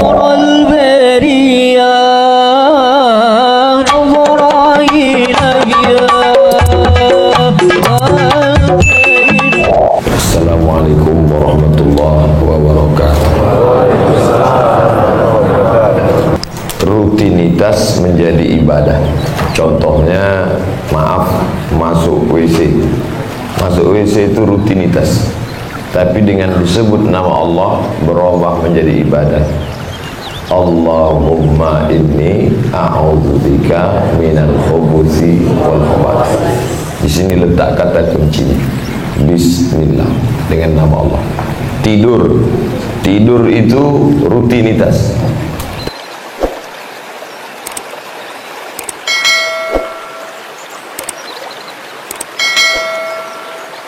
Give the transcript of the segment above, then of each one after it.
Assalamualaikum warahmatullahi wabarakatuh. Rutinitas menjadi ibadah. Contohnya, maaf, masuk WC. Masuk WC itu rutinitas. Tapi dengan disebut nama Allah berubah menjadi ibadah. Allahumma inni a'udzubika minal khubuthi wal khabath. Di sini letak kata kuncinya. Bismillah, dengan nama Allah. Tidur itu rutinitas.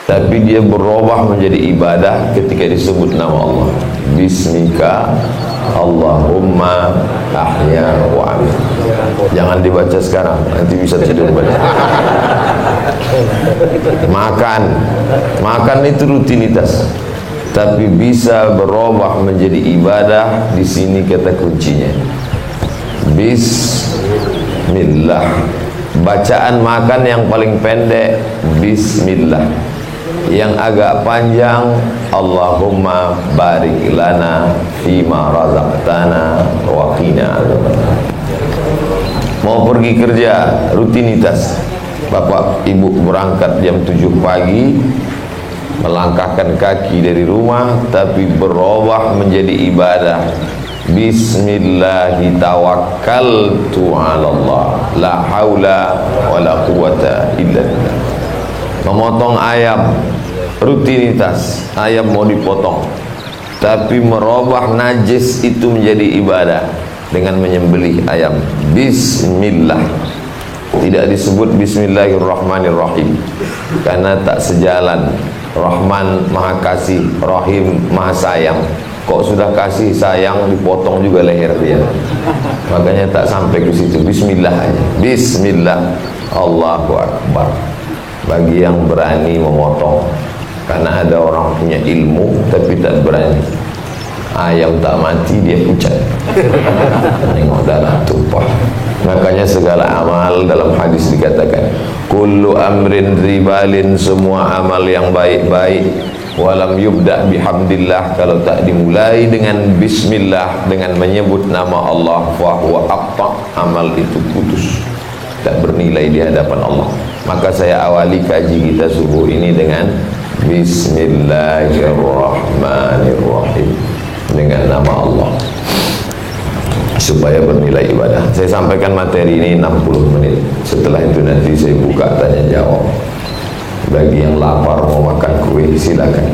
Tapi dia berubah menjadi ibadah ketika disebut nama Allah. Bismika Allahumma ahya wa amit. Jangan dibaca sekarang, nanti bisa tidur baca. Makan itu rutinitas, tapi bisa berubah menjadi ibadah. Di sini kata kuncinya. Bismillah. Bacaan makan yang paling pendek Bismillah. Yang agak panjang Allahumma barik lana fima razaqtana wa qina adzabannar. Mau pergi kerja, rutinitas. Bapak ibu berangkat jam 7 pagi, melangkahkan kaki dari rumah, tapi berubah menjadi ibadah. Bismillahi tawakkaltu 'ala Allah, la haula wala quwata illa billah. Memotong ayam, rutinitas. Ayam mau dipotong, tapi merubah najis itu menjadi ibadah dengan menyembelih ayam. Bismillah. Tidak disebut Bismillahirrahmanirrahim karena tak sejalan. Rahman maha kasih, Rahim maha sayang. Kok sudah kasih sayang dipotong juga leher dia. Makanya tak sampai ke situ. Bismillah aja. Bismillah. Allahu Akbar. Bagi yang berani memotong, karena ada orang punya ilmu tapi tak berani. Ayam tak mati dia pucat. Tengok darah tumpah. Makanya segala amal dalam hadis dikatakan kullu amrin ribalin, semua amal yang baik-baik walam yubda bihamdillah, kalau tak dimulai dengan bismillah, dengan menyebut nama Allah, fahuwa abta, amal itu putus, tak bernilai di hadapan Allah. Maka saya awali kaji kita subuh ini dengan Bismillahirrahmanirrahim, dengan nama Allah, supaya bernilai ibadah. Saya sampaikan materi ini 60 menit. Setelah itu nanti saya buka tanya jawab. Bagi yang lapar mau makan kue silakan.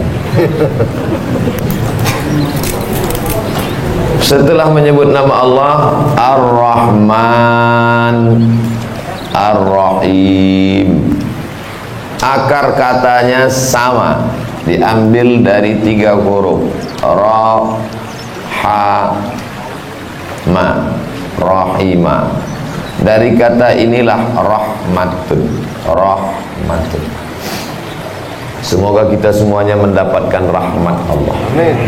Setelah menyebut nama Allah, Ar-Rahman, Ar-Rahim, akar katanya sama, diambil dari 3 huruf, Ra, Ha, Ma, Rahima. Dari kata inilah rahmatun, rahmatun. Semoga kita semuanya mendapatkan rahmat Allah. Amin.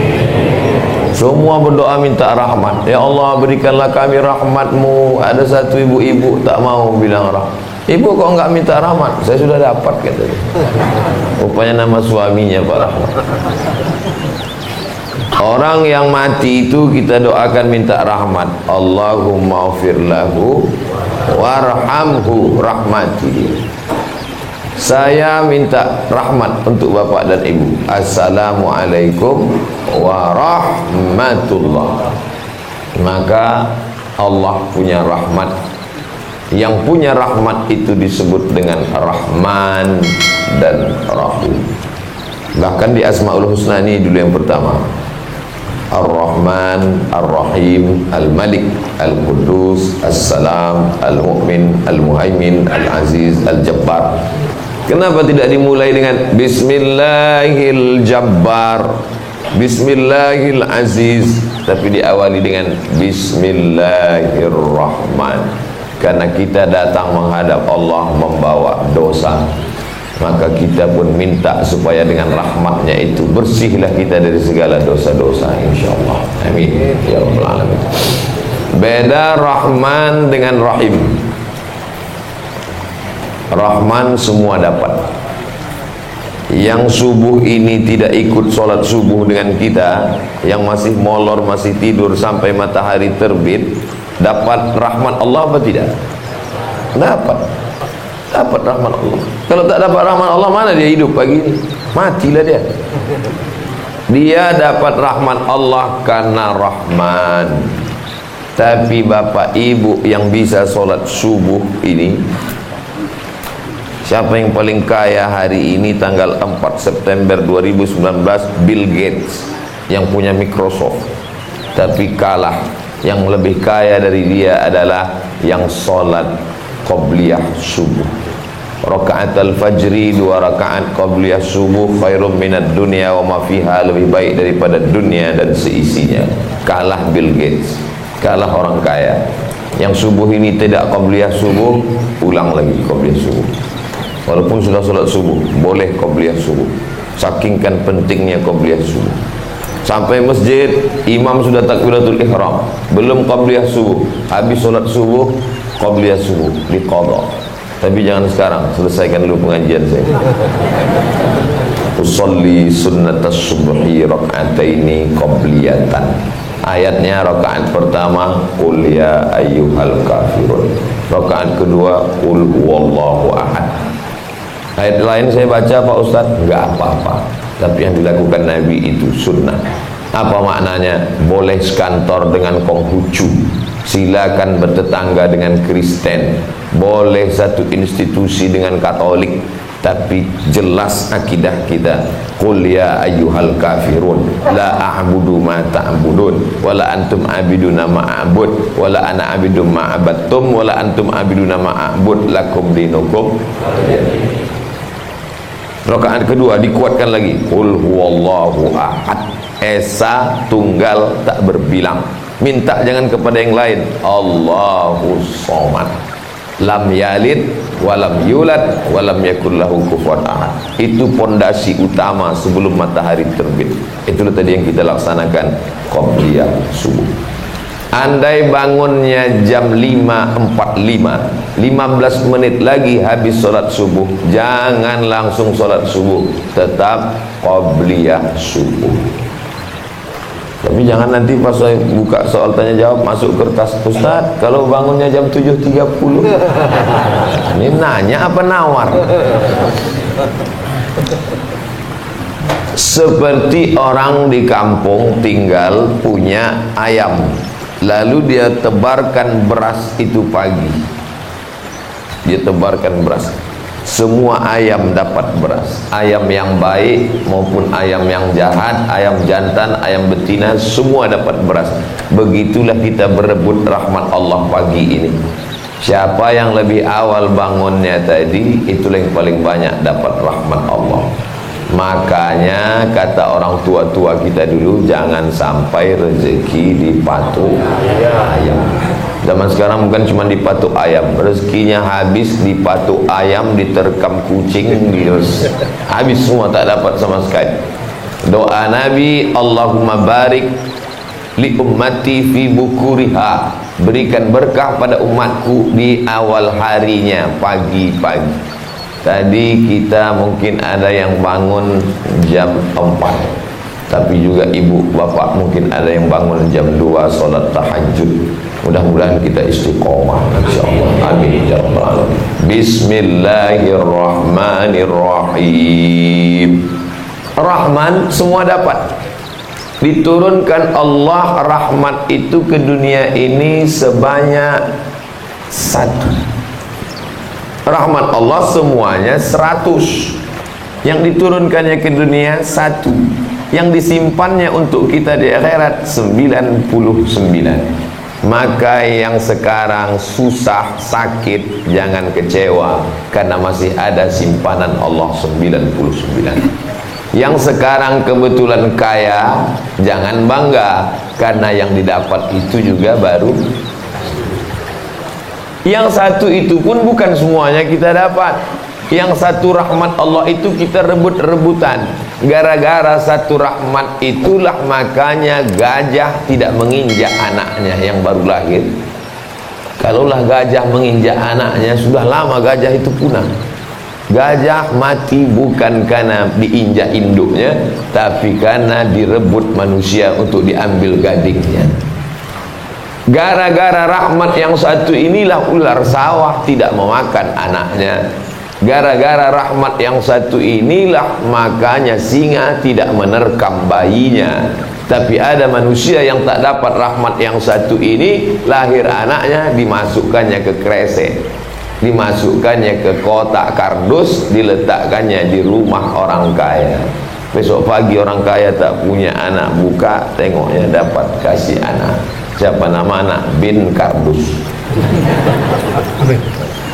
Semua berdoa minta rahmat. Ya Allah, berikanlah kami rahmatmu. Ada satu ibu-ibu tak mau bilang rahmat. Ibu kok enggak minta rahmat? Saya sudah dapat, katanya. Rupanya nama suaminya Pak Rahmat. Orang yang mati itu kita doakan minta rahmat. Allahumma ghfir lahu warhamhu, rahmati. Saya minta rahmat untuk bapak dan ibu. Assalamualaikum warahmatullah. Maka Allah punya rahmat. Yang punya rahmat itu disebut dengan Rahman dan Rahim. Bahkan di Asmaul Husna ini dulu yang pertama, Ar-Rahman, Ar-Rahim, Al-Malik, Al-Qudus, As-Salam, Al-Mu'min, Al-Muhaimin, Al-Aziz, Al-Jabbar. Kenapa tidak dimulai dengan Bismillahil Jabbar, Bismillahil Aziz, tapi diawali dengan Bismillahirrahman? Karena kita datang menghadap Allah membawa dosa, maka kita pun minta supaya dengan rahmatnya itu bersihlah kita dari segala dosa-dosa, insyaallah. Amin ya rabbal alamin. Beda Rahman dengan Rahim. Rahman semua dapat. Yang subuh ini tidak ikut sholat subuh dengan kita, yang masih molor, masih tidur sampai matahari terbit, dapat rahmat Allah apa tidak? Dapat. Dapat rahmat Allah. Kalau tak dapat rahmat Allah, mana dia hidup pagi ini? Matilah dia. Dia dapat rahmat Allah karena Rahman. Tapi bapak ibu yang bisa sholat subuh ini, siapa yang paling kaya hari ini tanggal 4 September 2019? Bill Gates yang punya Microsoft. Tapi kalah, yang lebih kaya dari dia adalah yang sholat qabliyah subuh. Rakaat al-fajri, 2 rakaat qabliyah subuh, khairum minad dunya wa ma fiha, lebih baik daripada dunia dan seisinya. Kalah Bill Gates, kalah orang kaya. Yang subuh ini tidak qabliyah subuh, ulang lagi qabliyah subuh. Walaupun sudah sholat subuh, boleh qabliyah subuh. Sakingkan pentingnya qabliyah subuh. Sampai masjid, imam sudah takbiratul ihram, belum qabliyah subuh. Habis sholat subuh, qabliyah subuh, diqadha. Tapi jangan sekarang, selesaikan dulu pengajian saya. Usolli sunnatas subhi rak'ataini qabliyatan. Ayatnya rakaat pertama qul ya ayyuhal kafirun. Rakaat kedua qul huwallahu ahad. Ayat lain saya baca Pak Ustaz, enggak apa-apa. Tapi yang dilakukan Nabi itu sunnah. Apa maknanya? Boleh sekantor dengan Konghucu, silakan bertetangga dengan Kristen, boleh satu institusi dengan Katolik, tapi jelas akidah kita. Qul ya ayyuhal kafirun la a'budu ma ta'budun wala antum abiduna ma a'bud wala ana abidum ma abattum wala antum abiduna ma a'bud lakum dinukum. Rakaat kedua dikuatkan lagi, qul huwallahu ahad, esa tunggal tak berbilang. Minta jangan kepada yang lain. Allahu somad, lam yalid walam yulad walam yakul lahu kufuwan ahad. Itu pondasi utama sebelum matahari terbit. Itulah tadi yang kita laksanakan qabliyah subuh. Andai bangunnya jam 5.45, 15 menit lagi habis sholat subuh, jangan langsung sholat subuh, tetap qabliyah subuh. Tapi jangan nanti pas saya buka soal tanya jawab masuk kertas, Ustaz kalau bangunnya jam 7.30. Ini nanya apa nawar? Seperti orang di kampung tinggal punya ayam, lalu dia tebarkan beras itu pagi. Dia tebarkan beras, semua ayam dapat beras. Ayam yang baik maupun ayam yang jahat, ayam jantan, ayam betina, semua dapat beras. Begitulah kita berebut rahmat Allah pagi ini. Siapa yang lebih awal bangunnya tadi, itulah yang paling banyak dapat rahmat Allah. Makanya kata orang tua-tua kita dulu, jangan sampai rezeki dipatuk ayam. Zaman sekarang bukan cuma dipatuk ayam, rezekinya habis dipatuk ayam, diterkam kucing, habis semua, tak dapat sama sekali. Doa Nabi, Allahumma barik li ummati fi bukuriha, berikan berkah pada umatku di awal harinya, pagi-pagi. Tadi kita mungkin ada yang bangun jam 4, tapi juga ibu bapak mungkin ada yang bangun jam 2 sholat tahajud. Mudah-mudahan kita istiqomah insyaallah. Amin ya rabbal alamin. Bismillahirrahmanirrahim. Rahman semua dapat. Diturunkan Allah rahmat itu ke dunia ini sebanyak 1. Rahmat Allah semuanya 100. Yang diturunkannya ke dunia 1. Yang disimpannya untuk kita di akhirat 99. Maka yang sekarang susah, sakit, jangan kecewa, karena masih ada simpanan Allah 99. Yang sekarang kebetulan kaya, jangan bangga, karena yang didapat itu juga baru. Yang satu itu pun bukan semuanya kita dapat. Yang satu rahmat Allah itu kita rebut-rebutan. Gara-gara satu rahmat itulah makanya gajah tidak menginjak anaknya yang baru lahir. Kalaulah gajah menginjak anaknya, sudah lama gajah itu punah. Gajah mati bukan karena diinjak induknya, tapi karena direbut manusia untuk diambil gadingnya. Gara-gara rahmat yang satu inilah ular sawah tidak memakan anaknya. Gara-gara rahmat yang satu inilah makanya singa tidak menerkam bayinya. Tapi ada manusia yang tak dapat rahmat yang satu ini, lahir anaknya dimasukkannya ke kresek, dimasukkannya ke kotak kardus, diletakkannya di rumah orang kaya. Besok pagi orang kaya tak punya anak, buka tengoknya dapat kasih anak. Siapa nama anak? Bin Kardus.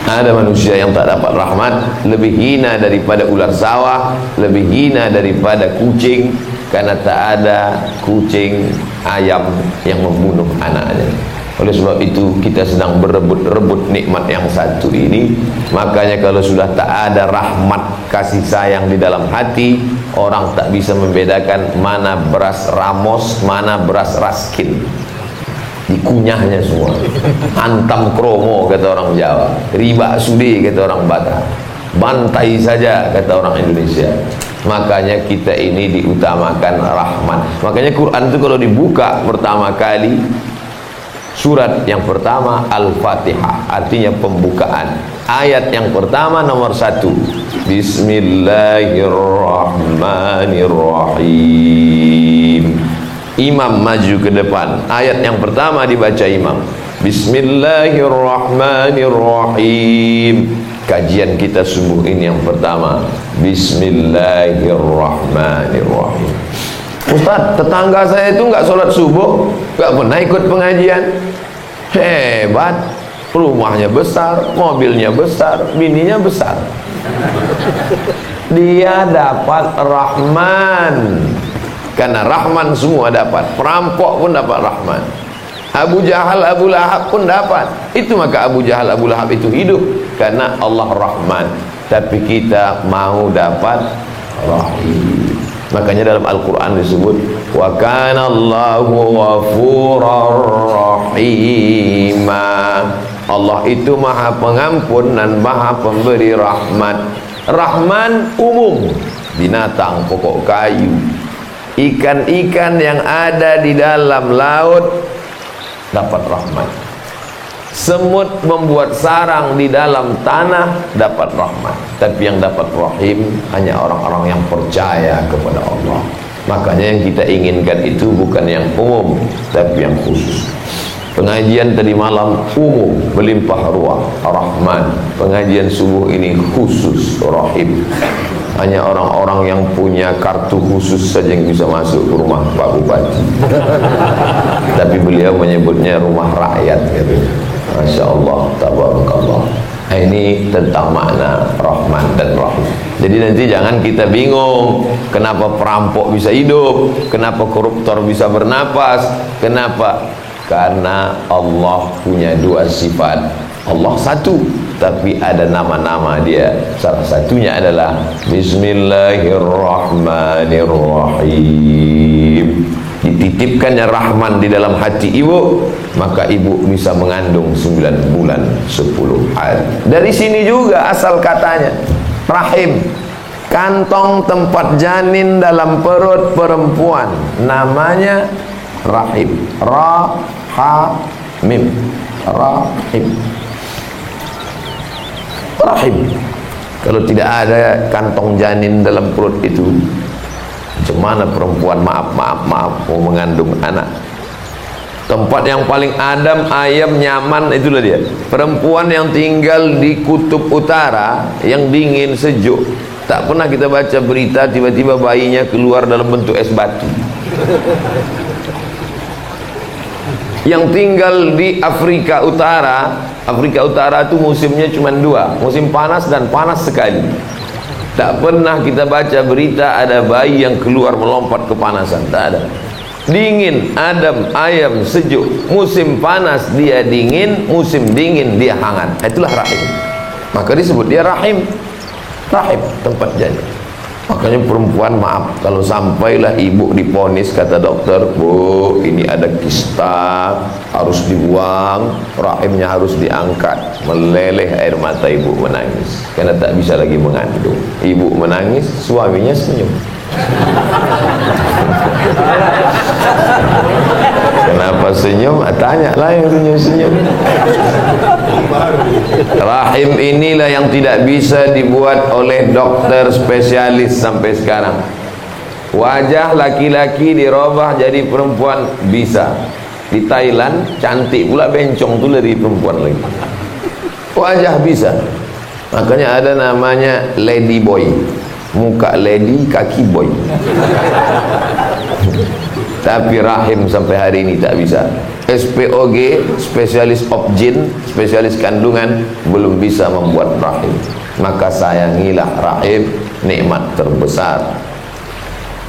Ada manusia yang tak dapat rahmat, lebih hina daripada ular sawah, lebih hina daripada kucing, karena tak ada kucing ayam yang membunuh anaknya. Oleh sebab itu kita sedang berebut-rebut nikmat yang satu ini. Makanya kalau sudah tak ada rahmat kasih sayang di dalam hati, orang tak bisa membedakan mana beras Ramos, mana beras Raskin. Dikunyahnya semua. Hantam kromo kata orang Jawa, riba sudi kata orang Batak, bantai saja kata orang Indonesia. Makanya kita ini diutamakan rahmat. Makanya Quran itu kalau dibuka pertama kali, surat yang pertama Al-Fatihah, artinya pembukaan. Ayat yang pertama nomor 1, Bismillahirrahmanirrahim. Imam maju ke depan, ayat yang pertama dibaca imam, Bismillahirrahmanirrahim. Kajian kita subuh ini yang pertama, Bismillahirrahmanirrahim. Ustaz, tetangga saya itu nggak sholat subuh, nggak pernah ikut pengajian. Hebat, rumahnya besar, mobilnya besar, bininya besar. Dia dapat Rahman. Karena Rahman semua dapat. Perampok pun dapat Rahman. Abu Jahal, Abu Lahab pun dapat. Itu maka Abu Jahal, Abu Lahab itu hidup karena Allah Rahman. Tapi kita mau dapat Rahim. Makanya dalam Al-Quran disebut, wa kana Allahu ghafurar rahima. Allah itu maha pengampun dan maha pemberi rahmat. Rahman umum, binatang, pokok kayu, ikan-ikan yang ada di dalam laut dapat rahmat. Semut membuat sarang di dalam tanah dapat rahmat. Tapi yang dapat rahim hanya orang-orang yang percaya kepada Allah. Makanya yang kita inginkan itu bukan yang umum, tapi yang khusus. Pengajian tadi malam umum, melimpah ruah, Rahman. Pengajian subuh ini khusus, Rahim. Hanya orang-orang yang punya kartu khusus saja yang bisa masuk ke rumah Pak Bupati. Tapi beliau menyebutnya rumah rakyat gitu. Masya Allah, tabarakallah. Ini tentang makna Rahman dan Rahim. Jadi nanti jangan kita bingung, kenapa perampok bisa hidup, kenapa koruptor bisa bernapas, kenapa? Karena Allah punya dua sifat. Allah satu, tapi ada nama-nama dia. Salah satunya adalah Bismillahirrahmanirrahim. Dititipkannya Rahman di dalam hati ibu, maka ibu bisa mengandung 9 bulan 10 hari. Dari sini juga asal katanya Rahim, kantong tempat janin dalam perut perempuan, namanya Rahim. Ra-ha-mim, Rahim. Rahim. Kalau tidak ada kantong janin dalam perut itu, macam mana perempuan maaf mau mengandung anak? Tempat yang paling adem, ayam, nyaman, itulah dia. Perempuan yang tinggal di kutub utara yang dingin, sejuk. Tak pernah kita baca berita tiba-tiba bayinya keluar dalam bentuk es batu. Yang tinggal di Afrika Utara itu musimnya cuma 2, musim panas dan panas sekali. Tak pernah kita baca berita ada bayi yang keluar melompat kepanasan, tak ada. Dingin, adem, ayam, sejuk. Musim panas dia dingin, musim dingin dia hangat. Itulah Rahim. Maka disebut dia Rahim. Rahim, tempat janin. Makanya perempuan, maaf, kalau sampailah ibu diponis kata dokter, bu, ini ada kista, harus dibuang, rahimnya harus diangkat, meleleh air mata ibu menangis karena tak bisa lagi mengandung. Ibu menangis, suaminya senyum. Kenapa senyum? Tanyalah yang senyum-senyum. Rahim inilah yang tidak bisa dibuat oleh dokter spesialis sampai sekarang. Wajah laki-laki dirubah jadi perempuan bisa. Di Thailand cantik pula bencong tu dari perempuan lagi. Wajah bisa. Makanya ada namanya lady boy. Muka lady, kaki boy. Tapi rahim sampai hari ini tak bisa. SPOG, spesialis obgyn, spesialis kandungan, belum bisa membuat rahim. Maka sayangilah rahim, nikmat terbesar.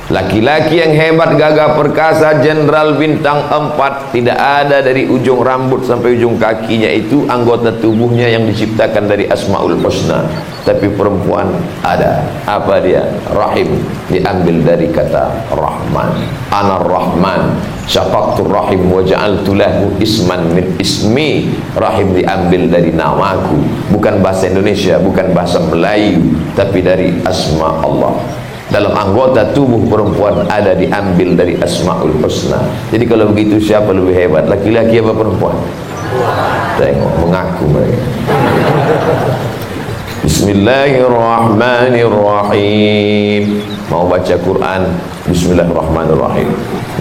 Laki-laki yang hebat, gagah perkasa, jenderal bintang 4, tidak ada dari ujung rambut sampai ujung kakinya itu anggota tubuhnya yang diciptakan dari Asmaul Husna. Tapi perempuan ada. Apa dia? Rahim, diambil dari kata Rahman. Ana Rahman, syaqaqtur rahim wa ja'altu lahu isman min ismi. Rahim diambil dari namaku, bukan bahasa Indonesia, bukan bahasa Melayu, tapi dari asma Allah. Dalam anggota tubuh perempuan ada diambil dari Asmaul Husna. Jadi kalau begitu siapa lebih hebat, laki-laki apa perempuan? Tengok, mengaku mereka. Bismillahirrahmanirrahim. Mau baca Quran, Bismillahirrahmanirrahim.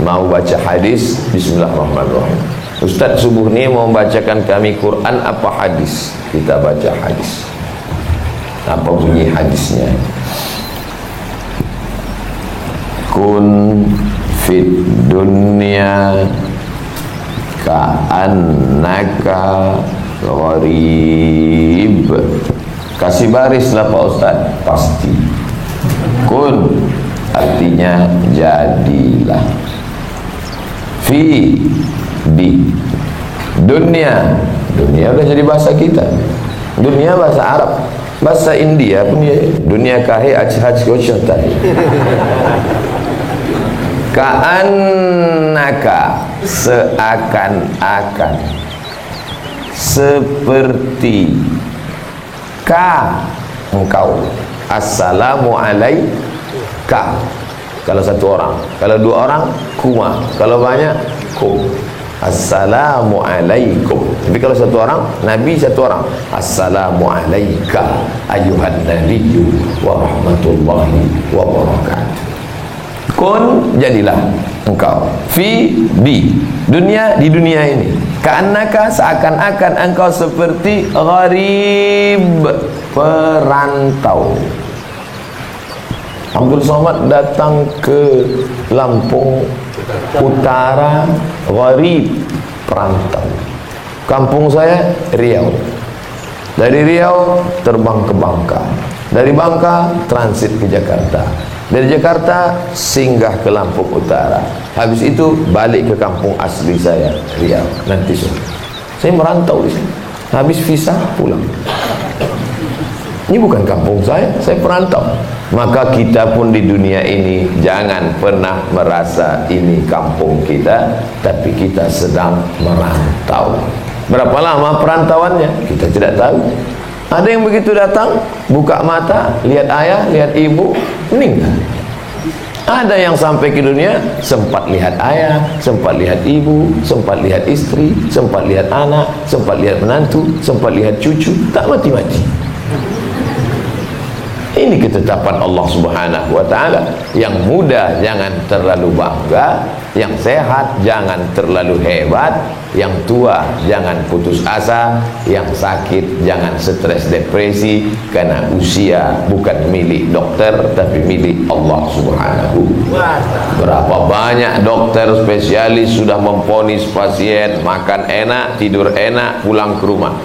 Mau baca hadis, Bismillahirrahmanirrahim. Ustaz subuh ni mau bacakan kami Quran apa hadis? Kita baca hadis. Apa bunyi hadisnya? Kun fit dunya ka'annaka gharib. Kasih barislah Pak Ustaz. Pasti. Kun artinya jadilah. Fi, di. Dunia, dunia udah jadi bahasa kita. Dunia bahasa Arab. Bahasa India pun ya. Dunia kahe acih-acih kocotai. Ka'annaka, seakan-akan, seperti, ka, engkau. Assalamu alaika, kalau satu orang. Kalau dua orang, kuma. Kalau banyak, kum. Assalamu alaikum. Tapi kalau satu orang, Nabi satu orang. Assalamu alaika ayuhan nabiyyu wa rahmatullahi wa barakatuh. Kun, jadilah engkau. Fi, di dunia, di dunia ini. Ka'annaka, seakan-akan engkau seperti gharib, perantau. Abdul Somad datang ke Lampung Utara, gharib, perantau. Kampung saya Riau. Dari Riau terbang ke Bangka. Dari Bangka transit ke Jakarta. Dari Jakarta singgah ke Lampung Utara. Habis itu balik ke kampung asli saya, Riau. Nanti sore. Saya merantau di sini. Habis visa pulang. Ini bukan kampung saya perantau. Maka kita pun di dunia ini jangan pernah merasa ini kampung kita, tapi kita sedang merantau. Berapa lama perantauannya? Kita tidak tahu. Ada yang begitu datang, buka mata, lihat ayah, lihat ibu, meninggal. Ada yang sampai ke dunia, sempat lihat ayah, sempat lihat ibu, sempat lihat istri, sempat lihat anak, sempat lihat menantu, sempat lihat cucu, tak mati-mati. Ini ketetapan Allah Subhanahu wa ta'ala. Yang muda jangan terlalu bangga, yang sehat jangan terlalu hebat, yang tua jangan putus asa, yang sakit jangan stres depresi, karena usia bukan milik dokter tapi milik Allah Subhanahu. Berapa banyak dokter spesialis sudah memvonis pasien makan enak, tidur enak, pulang ke rumah.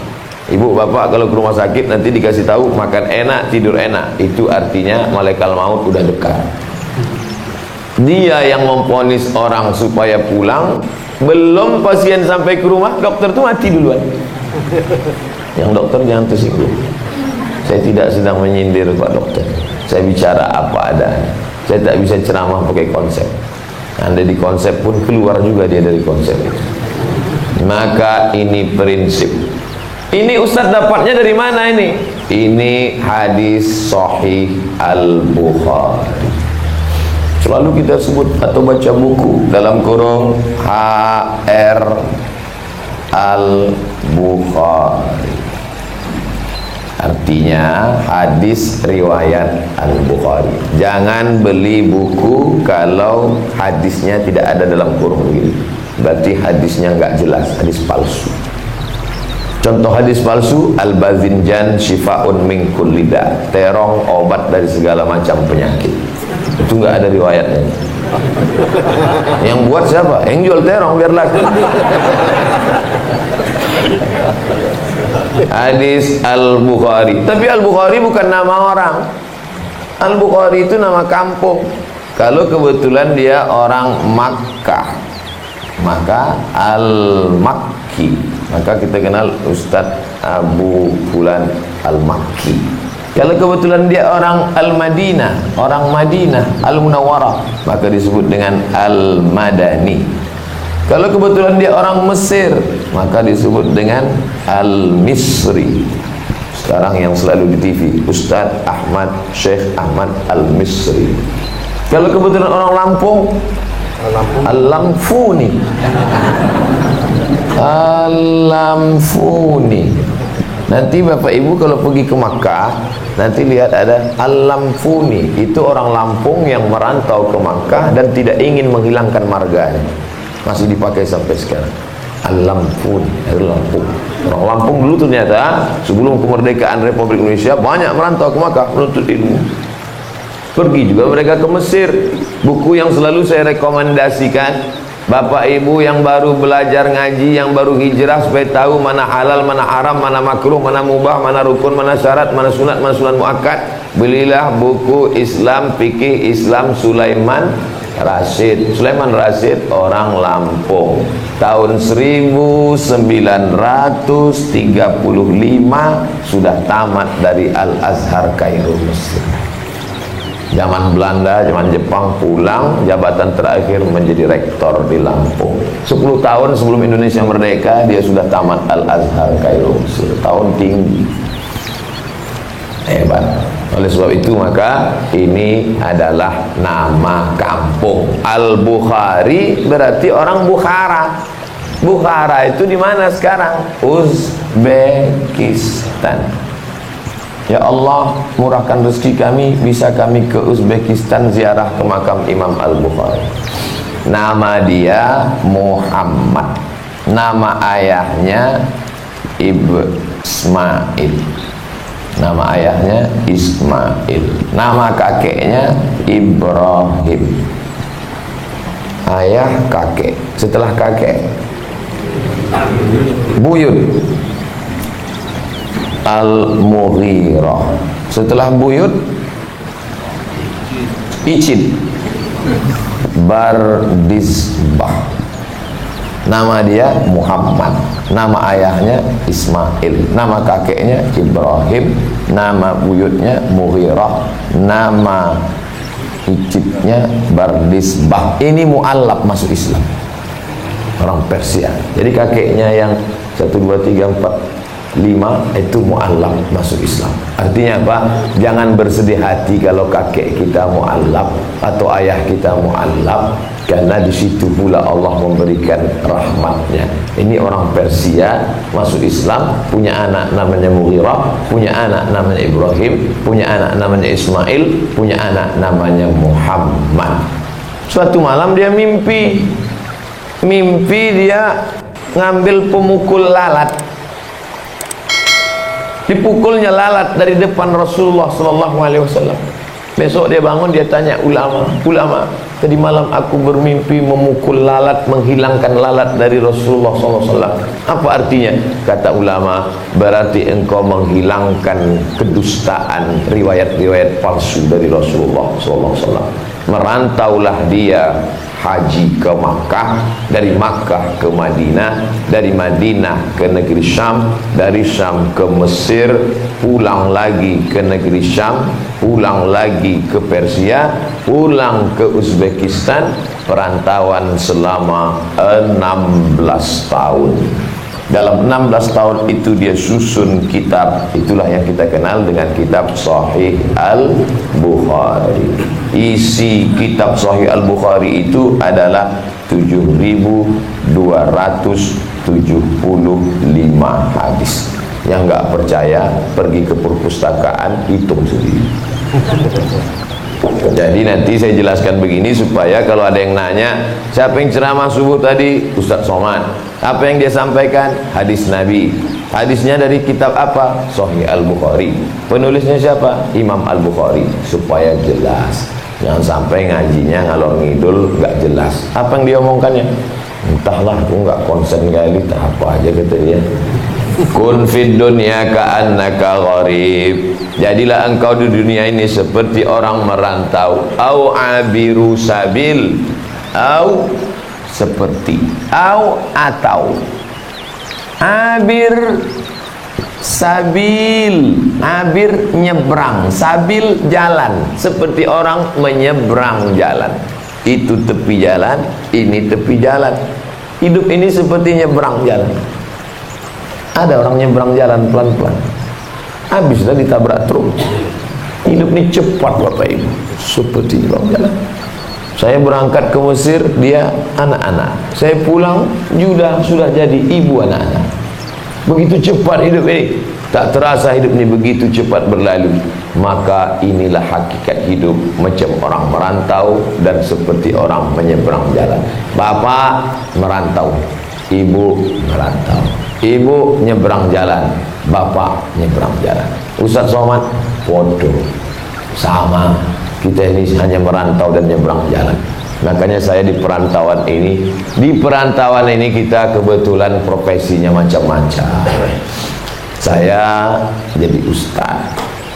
Ibu bapak kalau ke rumah sakit nanti dikasih tahu makan enak, tidur enak, itu artinya malaikat maut udah dekat. Dia yang memvonis orang supaya pulang, belum pasien sampai ke rumah, dokter tuh mati duluan. Yang dokter jangan tersinggung. Saya tidak sedang menyindir Pak Dokter. Saya bicara apa adanya. Saya tak bisa ceramah pakai konsep. Anda di konsep pun keluar juga dia dari konsep itu. Maka ini prinsip. Ini Ustaz dapatnya dari mana ini? Ini hadis Sahih Al-Bukhari. Selalu kita sebut atau baca buku dalam kurung HR Al-Bukhari. Artinya hadis riwayat Al-Bukhari. Jangan beli buku kalau hadisnya tidak ada dalam kurung begini. Berarti hadisnya enggak jelas, hadis palsu. Contoh hadis palsu, Al-Bazinjan Syifa'un min kulli da'. Terong obat dari segala macam penyakit. Itu enggak ada riwayatnya. Yang buat siapa? Yang jual terong biar laku. Hadis Al-Bukhari. Tapi Al-Bukhari bukan nama orang. Al-Bukhari itu nama kampung. Kalau kebetulan dia orang Makkah, maka Al-Makki, maka kita kenal Ustadz Abu Fulan Al-Makki. Kalau kebetulan dia orang Al-Madinah, orang Madinah Al-Munawwarah, maka disebut dengan Al-Madani. Kalau kebetulan dia orang Mesir, maka disebut dengan Al-Misri. Sekarang yang selalu di TV, Ustadz Ahmad Syekh Ahmad Al-Misri. Kalau kebetulan orang Lampung, Al-Lamfuni. Al-Lamfuni. Nanti Bapak Ibu kalau pergi ke Makkah, nanti lihat ada Al-Lamfuni. Itu orang Lampung yang merantau ke Makkah dan tidak ingin menghilangkan marganya. Masih dipakai sampai sekarang. Al-Lamfuni, Lampung. Orang Lampung dulu ternyata sebelum kemerdekaan Republik Indonesia banyak merantau ke Makkah menuntut ilmu. Pergi juga mereka ke Mesir. Buku yang selalu saya rekomendasikan Bapak Ibu yang baru belajar ngaji, yang baru hijrah, supaya tahu mana halal, mana haram, mana makruh, mana mubah, mana rukun, mana syarat, mana sunat, mana sunat muakkad. Belilah buku Islam Fikih Islam Sulaiman Rasyid. Sulaiman Rasyid orang Lampung. Tahun 1935 sudah tamat dari Al-Azhar Kairo Mesir. Zaman Belanda, zaman Jepang pulang, jabatan terakhir menjadi rektor di Lampung. 10 tahun sebelum Indonesia merdeka dia sudah tamat Al-Azhar Kairo Mesir. Tahun tinggi. Hebat. Oleh sebab itu maka ini adalah nama kampung. Al-Bukhari berarti orang Bukhara. Bukhara itu di mana sekarang? Uzbekistan. Ya Allah, murahkan rezeki kami, bisa kami ke Uzbekistan ziarah ke makam Imam Al-Bukhari. Nama dia Muhammad. Nama ayahnya Ismail. Nama ayahnya Ismail. Nama kakeknya Ibrahim. Ayah, kakek. Setelah kakek buyut Al-Mughirah. Setelah buyut Icid Bardisbah. Nama dia Muhammad. Nama ayahnya Ismail. Nama kakeknya Ibrahim. Nama buyutnya Mughirah. Nama Icidnya Bardisbah. Ini mu'allab masuk Islam, orang Persia. Jadi kakeknya yang 1, 2, 3, 4, 5 itu mu'allab masuk Islam. Artinya apa? Jangan bersedih hati kalau kakek kita mu'allab atau ayah kita mu'allab, karena di situ pula Allah memberikan rahmatnya. Ini orang Persia masuk Islam, punya anak namanya Mughirah, punya anak namanya Ibrahim, punya anak namanya Ismail, punya anak namanya Muhammad. Suatu malam dia mimpi dia ngambil pemukul lalat. Dipukulnya lalat dari depan Rasulullah SAW. Besok dia bangun, dia tanya ulama, tadi malam aku bermimpi memukul lalat, menghilangkan lalat dari Rasulullah SAW. Apa artinya? Kata ulama, berarti engkau menghilangkan kedustaan, riwayat-riwayat palsu dari Rasulullah SAW. Merantaulah dia haji ke Makkah, dari Makkah ke Madinah, dari Madinah ke negeri Syam, dari Syam ke Mesir, pulang lagi ke negeri Syam, pulang lagi ke Persia, pulang ke Uzbekistan, perantauan selama 16 tahun. Dalam 16 tahun itu dia susun kitab, itulah yang kita kenal dengan kitab Sahih Al-Bukhari. Isi kitab Sahih Al-Bukhari itu adalah 7.275 hadis. Yang nggak percaya pergi ke perpustakaan, hitung sendiri. Jadi nanti saya jelaskan begini supaya kalau ada yang nanya, siapa yang ceramah subuh tadi? Ustaz Somad. Apa yang dia sampaikan? Hadis Nabi. Hadisnya dari kitab apa? Sahih Al-Bukhari. Penulisnya siapa? Imam Al-Bukhari. Supaya jelas. Jangan sampai ngajinya ngalor ngidul nggak jelas. Apa yang dia omongkannya? Entahlah, aku nggak konsen kali. Apa aja kata dia. Kun fid dunya ka'annaka gharib. Jadilah engkau di dunia ini seperti orang merantau. Au abiru sabil. Au seperti. Au atau. Abir sabil. Abir nyebrang. Sabil jalan. Seperti orang menyeberang jalan. Itu tepi jalan, ini tepi jalan. Hidup ini seperti nyebrang jalan. Ada orang nyebrang jalan pelan-pelan, habislah ditabrak truk. Hidup ini cepat Bapak Ibu, seperti nyebrang jalan. Saya berangkat ke Mesir, dia anak-anak. Saya pulang, sudah jadi ibu anak-anak. Begitu cepat hidup ini. Tak terasa hidup ini begitu cepat berlalu. Maka inilah hakikat hidup, macam orang merantau dan seperti orang menyeberang jalan. Bapak merantau, ibu merantau. Ibu nyebrang jalan, bapak nyebrang jalan. Ustaz Somad, bodoh, sama. Kita ini hanya merantau dan nyebrang jalan. Makanya saya di perantauan ini, kita kebetulan profesinya macam-macam. Saya jadi ustaz,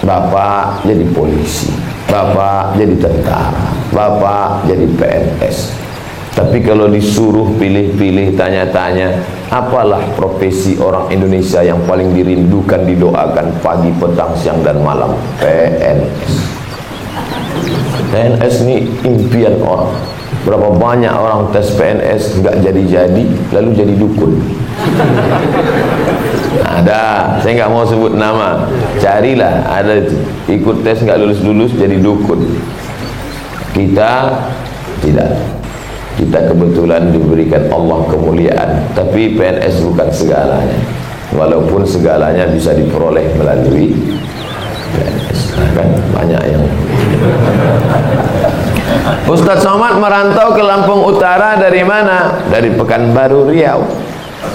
bapak jadi polisi, bapak jadi tentara, bapak jadi PNS. Tapi kalau disuruh pilih-pilih, tanya-tanya, apalah profesi orang Indonesia yang paling dirindukan, didoakan pagi, petang, siang, dan malam? PNS. PNS ini impian orang. Berapa banyak orang tes PNS nggak jadi-jadi, lalu jadi dukun. Ada, saya nggak mau sebut nama, carilah, ada itu. Ikut tes nggak lulus-lulus jadi dukun. Kita tidak. Kita kebetulan diberikan Allah kemuliaan, tapi PNS bukan segalanya. Walaupun segalanya bisa diperoleh melalui PNS. Nah, kan banyak yang Ustaz Somad merantau ke Lampung Utara dari mana? Dari Pekanbaru, Riau.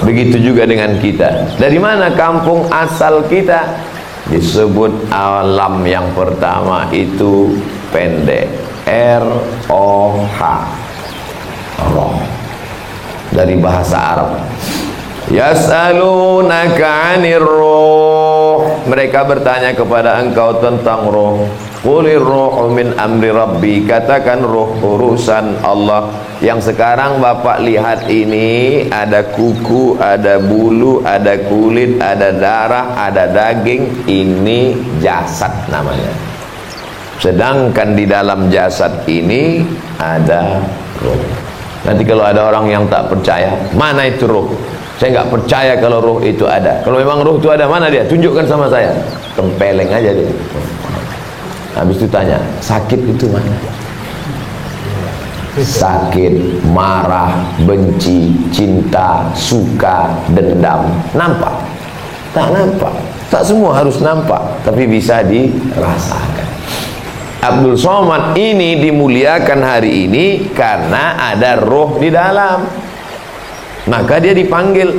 Begitu juga dengan kita. Dari mana kampung asal kita? Disebut alam yang pertama itu pendek, R-O-H, roh, dari bahasa Arab. Yas'alunaka 'anir ruh. Mereka bertanya kepada engkau tentang roh. Qulir ruhu min amri rabbi. Katakan roh urusan Allah. Yang sekarang Bapak lihat ini, ada kuku, ada bulu, ada kulit, ada darah, ada daging. Ini jasad namanya. Sedangkan di dalam jasad ini ada roh. Nanti kalau ada orang yang tak percaya, mana itu roh? Saya nggak percaya kalau roh itu ada. Kalau memang roh itu ada, mana dia? Tunjukkan sama saya. Tempeleng aja dia. Habis itu tanya, sakit itu mana? Sakit, marah, benci, cinta, suka, dendam. Nampak? Tak nampak. Tak semua harus nampak, tapi bisa dirasakan. Abdul Somad ini dimuliakan hari ini karena ada roh di dalam. Maka dia dipanggil.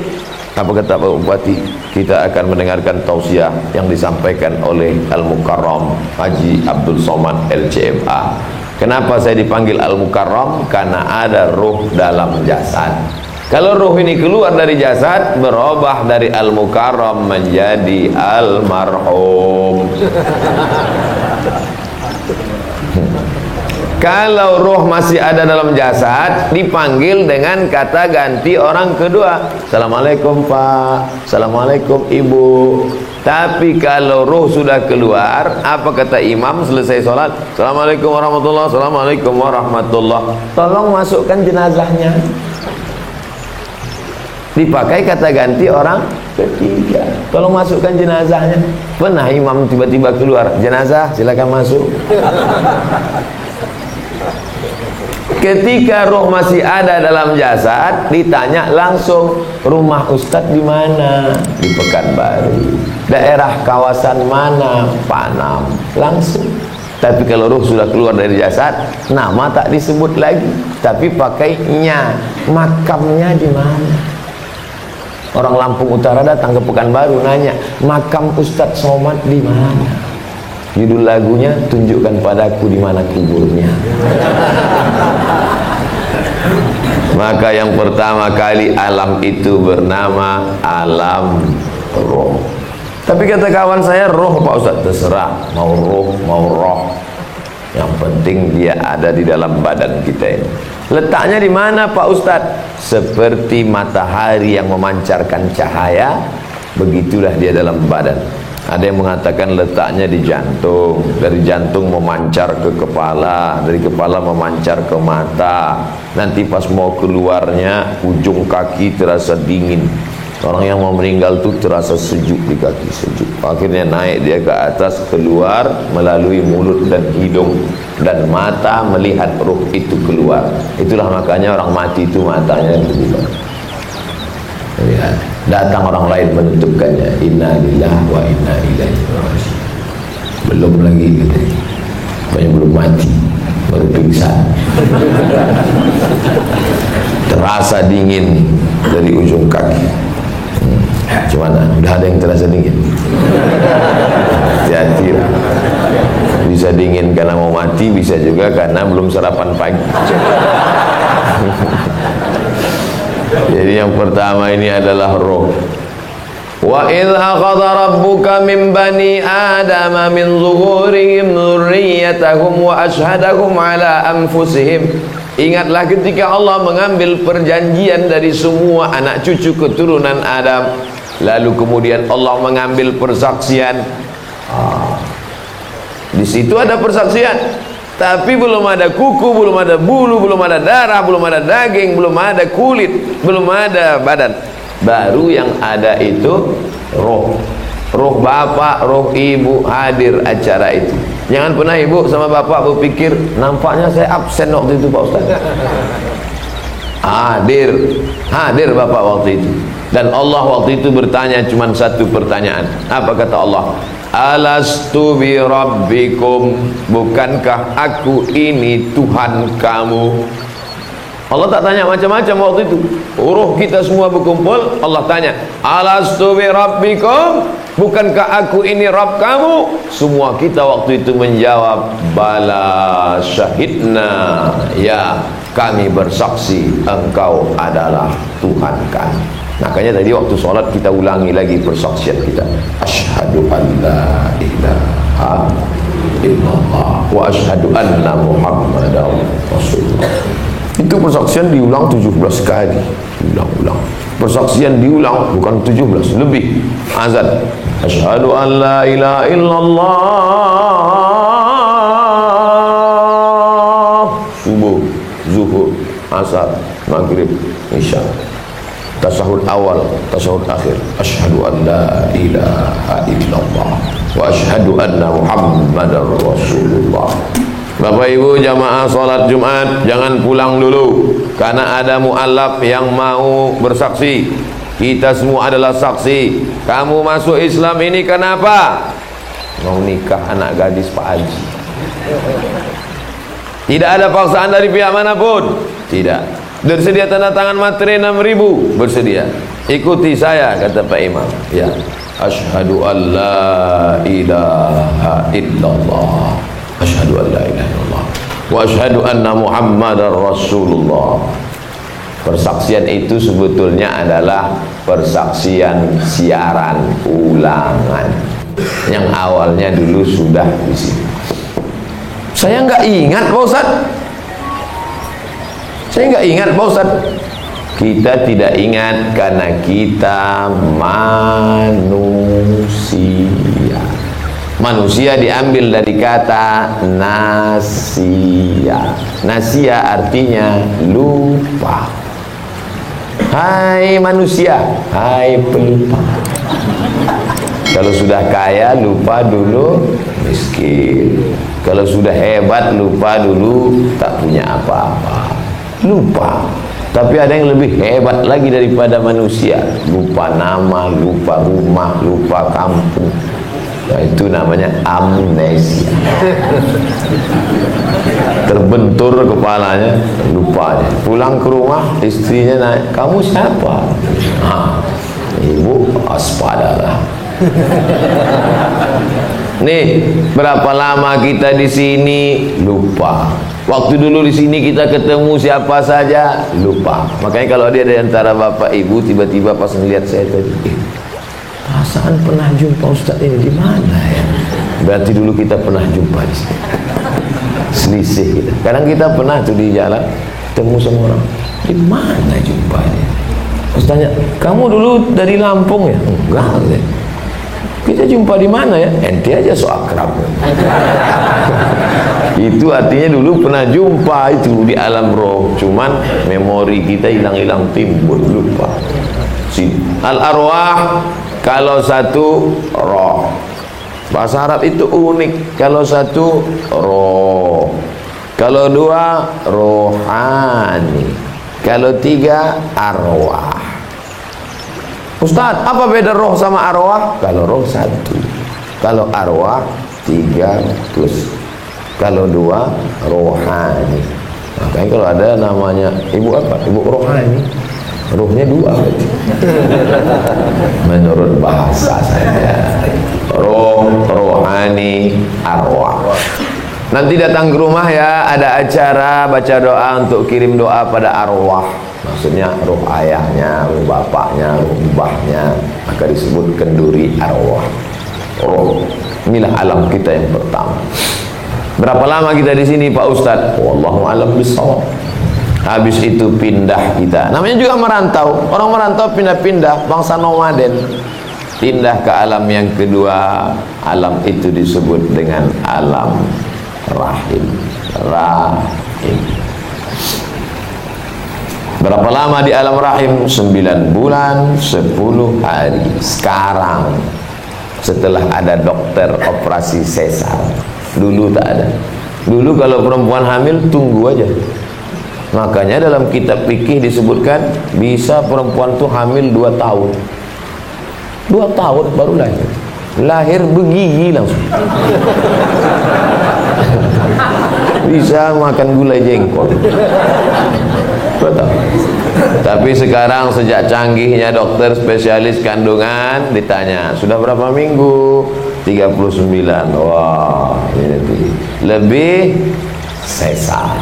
Apa kata Pak Bupati? Kita akan mendengarkan tausiah yang disampaikan oleh Al-Mukarram Haji Abdul Somad LCMA. Kenapa saya dipanggil Al-Mukarram? Karena ada roh dalam jasad. Kalau roh ini keluar dari jasad, berubah dari Al-Mukarram menjadi Al-Marhum. kalau roh masih ada dalam jasad, dipanggil dengan kata ganti orang kedua. Assalamualaikum Pak, Assalamualaikum Ibu. Tapi kalau roh sudah keluar, apa kata imam selesai sholat? Assalamualaikum warahmatullah, Assalamualaikum warahmatullah. Tolong masukkan jenazahnya. Dipakai kata ganti orang ketiga. Tolong masukkan jenazahnya. Pernah imam tiba-tiba keluar, jenazah silakan masuk. Ketika roh masih ada dalam jasad, ditanya langsung, rumah Ustadz di mana? Di Pekanbaru. Daerah kawasan mana? Panam. Langsung. Tapi kalau roh sudah keluar dari jasad, nama tak disebut lagi, tapi pakainya. Makamnya di mana? Orang Lampung Utara datang ke Pekanbaru nanya, makam Ustadz Somad di mana? Judul lagunya, tunjukkan padaku di mana kuburnya. Maka yang pertama kali alam itu bernama alam roh. Tapi kata kawan saya, roh Pak Ustaz, terserah, mau roh, mau roh. Yang penting dia ada di dalam badan kita ini. Letaknya di mana Pak Ustaz? Seperti matahari yang memancarkan cahaya, begitulah dia dalam badan. Ada yang mengatakan letaknya di jantung, dari jantung memancar ke kepala, dari kepala memancar ke mata. Nanti pas mau keluarnya, ujung kaki terasa dingin. Orang yang mau meninggal itu terasa sejuk di kaki, sejuk. Akhirnya naik dia ke atas, keluar melalui mulut dan hidung dan mata, melihat ruh itu keluar. Itulah makanya orang mati itu matanya keluar. Lihat, datang orang lain menentukannya, inna lillahi wa inna ilaihi raji'un. Belum lagi gitu, banyak belum mati, baru pingsan. Terasa dingin dari ujung kaki. Gimana? Udah ada yang terasa dingin? Hati-hati lah. Bisa dingin karena mau mati, bisa juga karena belum sarapan pagi. Jadi yang pertama ini adalah roh. Wa idh akhadha rabbuka min bani adama min zuhurihim dzurriyyatahum wa ashhadahum ala anfusihim. Ingatlah ketika Allah mengambil perjanjian dari semua anak cucu keturunan Adam, lalu kemudian Allah mengambil persaksian. Di situ ada persaksian. Tapi belum ada kuku, belum ada bulu, belum ada darah, belum ada daging, belum ada kulit, belum ada badan. Baru yang ada itu roh. Roh bapak, roh ibu hadir acara itu. Jangan pernah ibu sama bapak berpikir, nampaknya saya absen waktu itu Pak Ustaz. Hadir bapak waktu itu. Dan Allah waktu itu bertanya cuma satu pertanyaan. Apa kata Allah? Alastu bi rabbikum, bukankah aku ini Tuhan kamu? Allah tak tanya macam-macam waktu itu. Ruh kita semua berkumpul, Allah tanya, alastu bi rabbikum, bukankah aku ini Rabb kamu? Semua kita waktu itu menjawab, bala syahidna, ya kami bersaksi engkau adalah Tuhan kami. Makanya tadi waktu sholat kita ulangi lagi persaksian kita. Asyhadu an la ilaha illallah wa asyhadu anna Muhammadar Rasulullah. Itu persaksian diulang 17 kali. Diulang-ulang. Persaksian diulang bukan 17, lebih. Azan. Asyhadu an la ilaha illallah. Subuh, zuhur, asar, maghrib, isya. Tasyahud awal, tasyahud akhir. Asyhadu an la ilaha illallah wa asyhadu anna Muhammadar Rasulullah. Bapak Ibu jamaah salat Jumat, jangan pulang dulu karena ada mualaf yang mau bersaksi. Kita semua adalah saksi. Kamu masuk Islam ini kenapa? Mau nikah anak gadis Pak Haji. Tidak ada paksaan dari pihak manapun. Tidak. Bersedia tanda tangan materi 6.000? Bersedia. Ikuti saya, kata Pak Imam. Ya. Asyhadu an la ilaha illallah. Asyhadu an la ilaha illallah. Wa asyhadu anna Muhammadar Rasulullah. Persaksian itu sebetulnya adalah persaksian siaran ulangan. Yang awalnya dulu sudah di sini. Saya nggak ingat Pak Ustaz. Saya nggak ingat Pak Ustaz. Kita tidak ingat karena kita manusia. Manusia diambil dari kata nasia. Nasia artinya lupa. Hai manusia, hai pelupa. Kalau sudah kaya lupa dulu miskin. Kalau sudah hebat lupa dulu tak punya apa-apa. Lupa. Tapi ada yang lebih hebat lagi daripada manusia. Lupa nama, lupa rumah, lupa kampung. Nah, itu namanya amnesia. Terbentur kepalanya, lupa. Pulang ke rumah, istrinya naik, kamu siapa? Ibu, waspadalah. Nih, berapa lama kita di sini lupa. Waktu dulu di sini kita ketemu siapa saja lupa. Makanya kalau dia ada antara bapak ibu tiba-tiba pas ngelihat saya tadi, perasaan pernah jumpa Ustaz ini di mana ya? Berarti dulu kita pernah jumpa di sini. Selisih kita. Kadang kita pernah tuh di jalan ketemu sama orang, di mana jumpanya? Terus tanya, kamu dulu dari Lampung ya? Enggak. Kita jumpa di mana ya? Ente aja so akrab. Itu artinya dulu pernah jumpa itu di alam roh. Cuman memori kita hilang-hilang timbul, lupa. Al-arwah kalau satu roh. Bahasa Arab itu unik. Kalau satu roh. Kalau dua rohani. Kalau tiga arwah. Ustaz, apa beda roh sama arwah? Kalau roh satu, kalau arwah 300, kalau dua rohani. Makanya kalau ada namanya ibu apa? Ibu rohani, rohnya dua berarti. Menurut bahasa saja. Roh, rohani, arwah. Nanti datang ke rumah ya, ada acara baca doa untuk kirim doa pada arwah. Maksudnya roh ayahnya, roh bapaknya, roh mbahnya, maka disebut kenduri arwah. Roh, inilah alam kita yang pertama. Berapa lama kita di sini Pak Ustadz? Wallahu a'lam bishawab. Habis itu pindah kita. Namanya juga merantau. Orang merantau pindah-pindah, bangsa nomaden. Pindah ke alam yang kedua. Alam itu disebut dengan alam rahim. Rahim. Berapa lama di alam rahim? 9 bulan 10 hari. Sekarang setelah ada dokter operasi sesar. Dulu tak ada. Dulu kalau perempuan hamil tunggu aja. Makanya dalam kitab fikih disebutkan bisa perempuan tuh hamil 2 tahun. 2 tahun baru lahir. Lahir begigi langsung. Bisa makan gulai jengkol. Betul. Tapi sekarang sejak canggihnya dokter spesialis kandungan ditanya, sudah berapa minggu? 39. Wah, ini lebih sesar.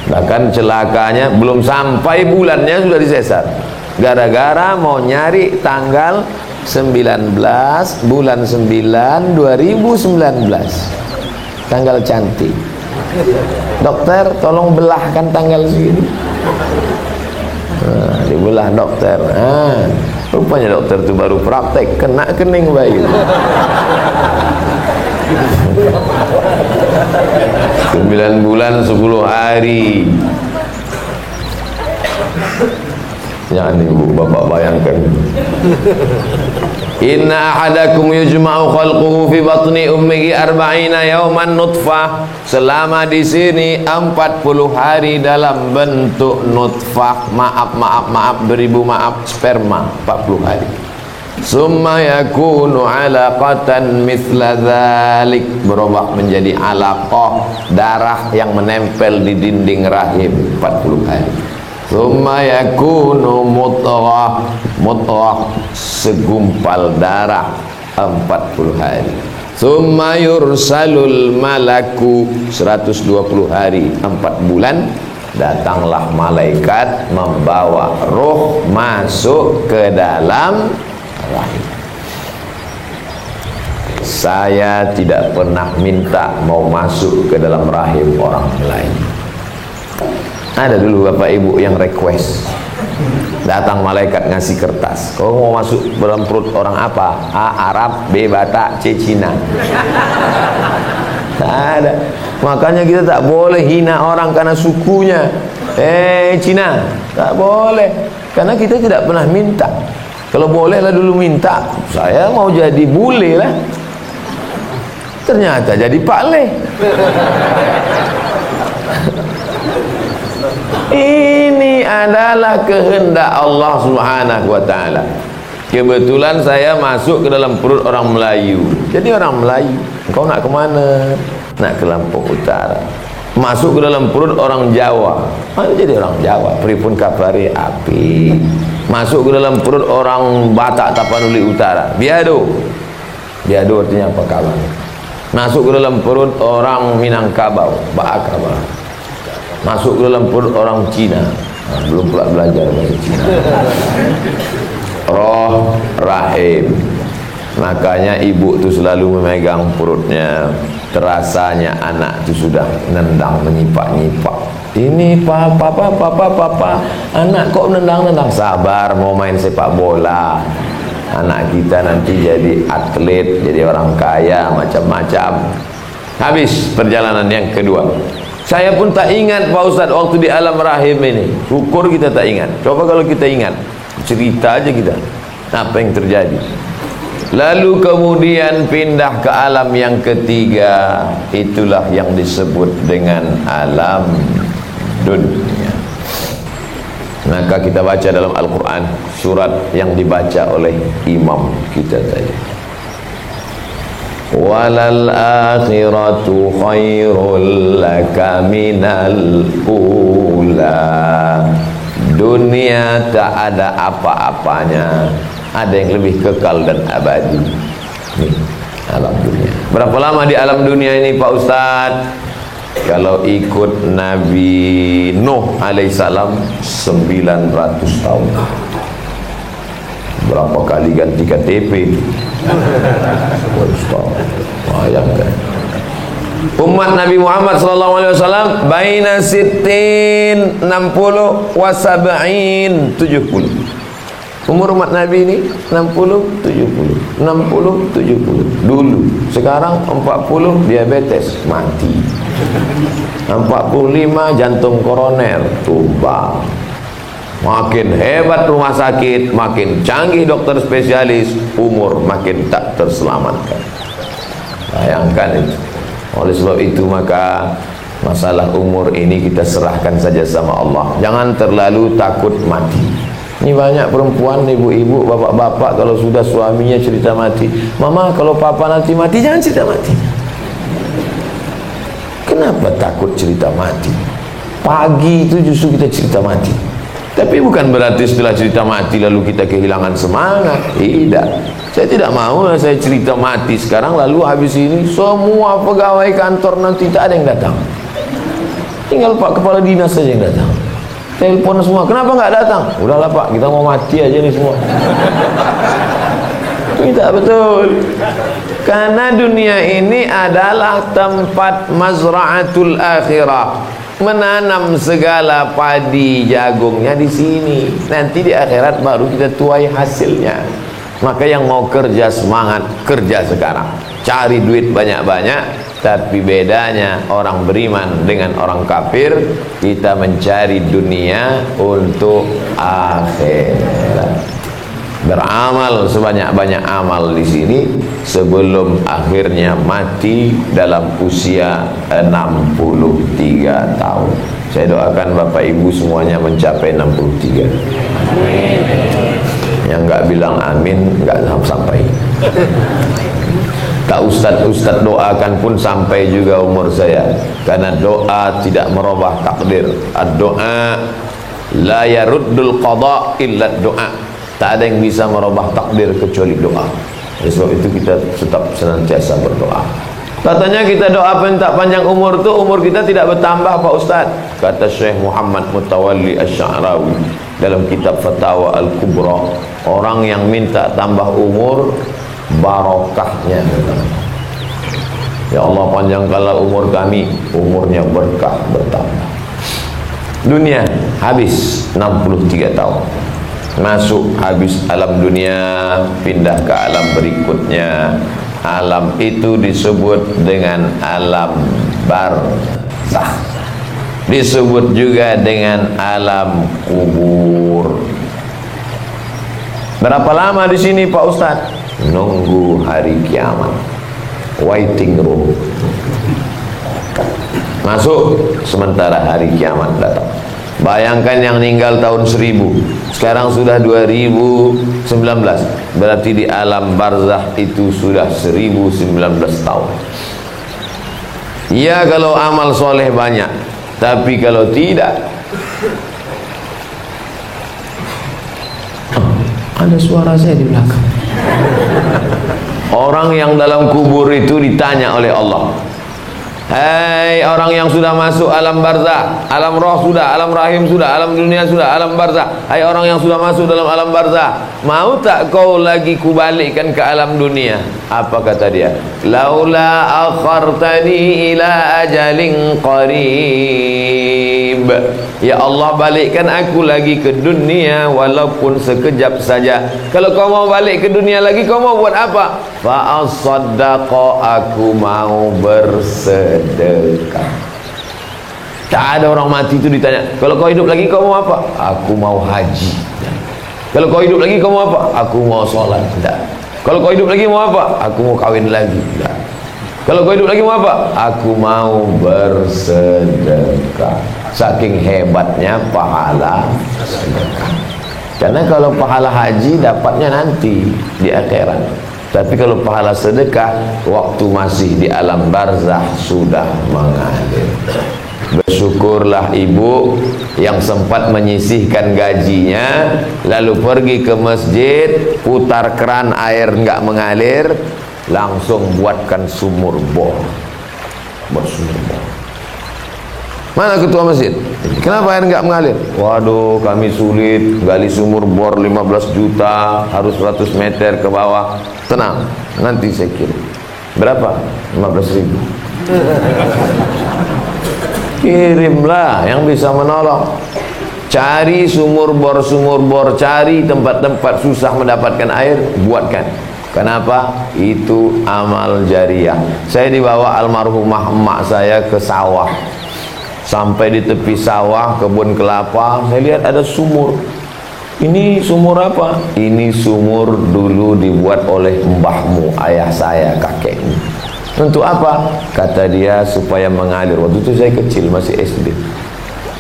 Bahkan celakanya belum sampai bulannya sudah disesar. Gara-gara mau nyari tanggal 19 bulan 9 2019. Tanggal cantik. Dokter, tolong belahkan tanggal segini. Nah, dibelah dokter. Rupanya dokter itu baru praktek, kena kening bayi. 9 bulan 10 hari. Jangan ibu bapak bayangkan. Inna ahadakum yujma'u khalquhu fi batni ummihi 40 yawman nutfah. Selama di sini 40 hari dalam bentuk nutfah. Maaf, beribu maaf, sperma 40 hari. Summa yakunu alaqatan mithla dzalik, berubah menjadi alaqah, darah yang menempel di dinding rahim 40 hari. Summa yakunu mudghah, segumpal darah 40 hari. Summa yursalul malaku 120 hari, 4 bulan datanglah malaikat membawa roh masuk ke dalam rahim. Saya tidak pernah minta mau masuk ke dalam rahim orang lain. Ada dulu bapak ibu yang request, datang malaikat ngasih kertas, kau mau masuk dalam perut orang apa? A. Arab, B. Batak, C. Cina. Ada. Makanya kita tak boleh hina orang karena sukunya. Cina, tak boleh, karena kita tidak pernah minta. Kalau bolehlah dulu minta, saya mau jadi bule lah, ternyata jadi Pak Le. Ini adalah kehendak Allah Subhanahu wa ta'ala. Kebetulan saya masuk ke dalam perut orang Melayu, jadi orang Melayu. Kau nak ke mana? Nak ke Lampung Utara. Masuk ke dalam perut orang Jawa, jadi orang Jawa. Pripun kapari api. Masuk ke dalam perut orang Batak Tapanuli Utara, biado. Biado artinya apa kawan? Masuk ke dalam perut orang Minangkabau, Baakabau. Masuk ke dalam perut orang Cina, belum pula belajar bahasa Cina. Roh rahim. Makanya ibu tu selalu memegang perutnya. Terasanya anak itu sudah nendang, menyipak-nyipak. Ini papa, anak kok nendang-nendang. Sabar, mau main sepak bola. Anak kita nanti jadi atlet, jadi orang kaya, macam-macam. Habis perjalanan yang kedua. Saya pun tak ingat Pak Ustaz waktu di alam rahim ini. Syukur kita tak ingat. Coba kalau kita ingat, cerita aja kita apa yang terjadi. Lalu kemudian pindah ke alam yang ketiga. Itulah yang disebut dengan alam dunia. Maka kita baca dalam Al-Quran surat yang dibaca oleh imam kita tadi. Walal akhiratu khairul laka minal ula. Dunia tak ada apa-apanya, ada yang lebih kekal dan abadi. Nih, alam dunia. Berapa lama di alam dunia ini Pak Ustaz? Kalau ikut Nabi Nuh alaihissalam 900 tahun. Berapa kali ganti KTP? Bayangkan. Umat Nabi Muhammad SAW baina sittin 60 wa sab'in 70. Umur umat Nabi ini 60 70 60 70 dulu. Sekarang 40 diabetes mati, 45 jantung koroner tumbang. Makin hebat rumah sakit, makin canggih dokter spesialis, umur makin tak terselamatkan. Bayangkan itu. Oleh sebab itu maka masalah umur ini kita serahkan saja sama Allah. Jangan terlalu takut mati. Ini banyak perempuan, ibu-ibu, bapak-bapak kalau sudah suaminya cerita mati, mama kalau papa nanti mati jangan cerita mati. Kenapa takut cerita mati? Pagi itu justru kita cerita mati. Tapi bukan berarti setelah cerita mati lalu kita kehilangan semangat. Tidak. Saya tidak mau saya cerita mati sekarang lalu habis ini semua pegawai kantor nanti tak ada yang datang. Tinggal Pak Kepala Dinas saja yang datang. Telepon semua, kenapa nggak datang? Udahlah Pak, kita mau mati aja nih semua. Tidak betul. Karena dunia ini adalah tempat mazra'atul akhirah. Menanam segala padi jagungnya di sini. Nanti di akhirat baru kita tuai hasilnya. Maka yang mau kerja semangat, kerja sekarang. Cari duit banyak-banyak. Tapi bedanya orang beriman dengan orang kafir, kita mencari dunia untuk akhirat. Beramal sebanyak-banyak amal di sini sebelum akhirnya mati dalam usia 63 tahun. Saya doakan Bapak Ibu semuanya mencapai 63. Yang enggak bilang amin enggak sampai. Tak ustaz doakan pun sampai juga umur saya, karena doa tidak merubah takdir. Ad-doa la yaruddul qada illa doa. Tak ada yang bisa merubah takdir kecuali doa. Oleh sebab itu kita tetap senantiasa berdoa. Katanya kita doa minta panjang umur tuh umur kita tidak bertambah Pak Ustaz. Kata Syekh Muhammad Mutawalli Asy-Sya'rawi dalam kitab Fatawa Al-Kubra, orang yang minta tambah umur barokahnya. Ya Allah, panjangkanlah umur kami, umurnya berkah bertambah. Dunia habis 63 tahun. Masuk habis alam dunia, pindah ke alam berikutnya. Alam itu disebut dengan alam barzakh. Disebut juga dengan alam kubur. Berapa lama di sini Pak Ustadz? Nunggu hari kiamat. Waiting room. Masuk sementara hari kiamat datang. Bayangkan yang meninggal tahun 1000, sekarang sudah 2019, berarti di alam barzakh itu sudah 1019 tahun. Ya kalau amal soleh banyak, tapi kalau tidak, ada suara saya di belakang. Orang yang dalam kubur itu ditanya oleh Allah, hei orang yang sudah masuk alam barzakh, alam roh sudah, alam rahim sudah, alam dunia sudah, alam barzakh. Hai orang yang sudah masuk dalam alam barzakh, mau tak kau lagi kubalikkan ke alam dunia? Apa kata dia? Laula akhartani ila ajalin qarib. Ya Allah, balikkan aku lagi ke dunia walaupun sekejap saja. Kalau kau mau balik ke dunia lagi, kau mau buat apa? Fa asaddaqa, aku mau bersedekah. Tak ada orang mati itu ditanya, kalau kau hidup lagi kau mau apa? Aku mau haji. Kalau kau hidup lagi kau mau apa? Aku mau sholat. Tidak. Kalau kau hidup lagi mau apa? Aku mau kawin lagi. Tidak. Kalau kau hidup lagi mau apa? Aku mau bersedekah. Saking hebatnya pahala sedekah. Karena kalau pahala haji dapatnya nanti di akhirat. Tapi kalau pahala sedekah, waktu masih di alam barzakh sudah mengalir. Bersyukurlah ibu yang sempat menyisihkan gajinya, lalu pergi ke masjid, putar keran air enggak mengalir, langsung buatkan sumur bor. Buat sumur bor. Mana ketua masjid? Kenapa air enggak mengalir? Waduh, kami sulit gali sumur bor 15 juta, harus 100 meter ke bawah. Tenang, nanti saya kirim. Berapa? 15.000. Kirimlah yang bisa menolong. Cari sumur bor, cari tempat-tempat susah mendapatkan air, buatkan. Kenapa? Itu amal jariah. Saya dibawa almarhumah emak saya ke sawah. Sampai di tepi sawah, kebun kelapa, saya lihat ada sumur. Ini sumur apa? Ini sumur dulu dibuat oleh mbahmu, ayah saya, kakekmu. Untuk apa? Kata dia supaya mengalir. Waktu itu saya kecil, masih SD.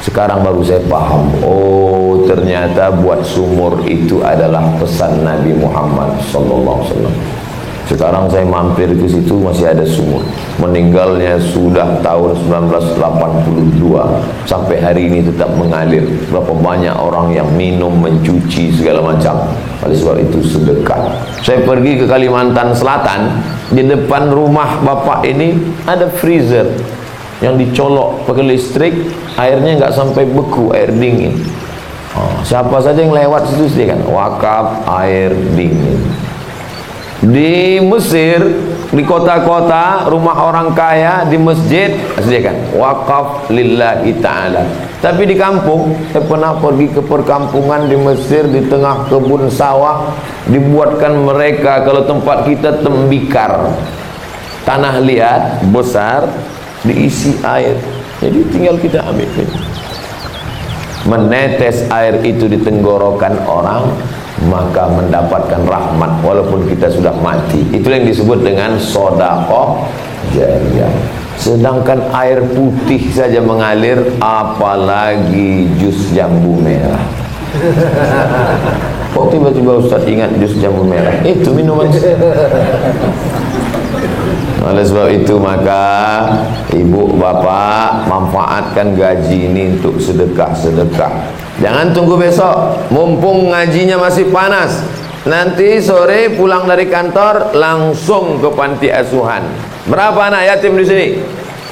Sekarang baru saya paham. Oh, ternyata buat sumur itu adalah pesan Nabi Muhammad SAW. Sekarang saya mampir ke situ, masih ada sumur. Meninggalnya sudah tahun 1982, sampai hari ini tetap mengalir. Berapa banyak orang yang minum, mencuci segala macam. Oleh sebab itu sedekah. Saya pergi ke Kalimantan Selatan, di depan rumah bapak ini ada freezer yang dicolok pakai listrik, airnya nggak sampai beku, air dingin. Siapa saja yang lewat situ sediakan wakaf air dingin. Di Mesir, di kota-kota, rumah orang kaya, di masjid sediakan wakaf lillahi ta'ala. Tapi di kampung, saya pernah pergi ke perkampungan di Mesir, di tengah kebun sawah, dibuatkan mereka, kalau tempat kita tembikar, tanah liat besar, diisi air. Jadi tinggal kita ambil. Menetes air itu di tenggorokan orang, maka mendapatkan rahmat walaupun kita sudah mati. Itulah yang disebut dengan sedekah jariyah. Sedangkan air putih saja mengalir, apalagi jus jambu merah. Kok tiba-tiba Ustaz ingat jus jambu merah? Itu minuman. Oleh sebab itu maka ibu bapak manfaatkan gaji ini untuk sedekah-sedekah. Jangan tunggu besok, mumpung ngajinya masih panas. Nanti sore pulang dari kantor langsung ke panti asuhan. Berapa anak yatim di sini?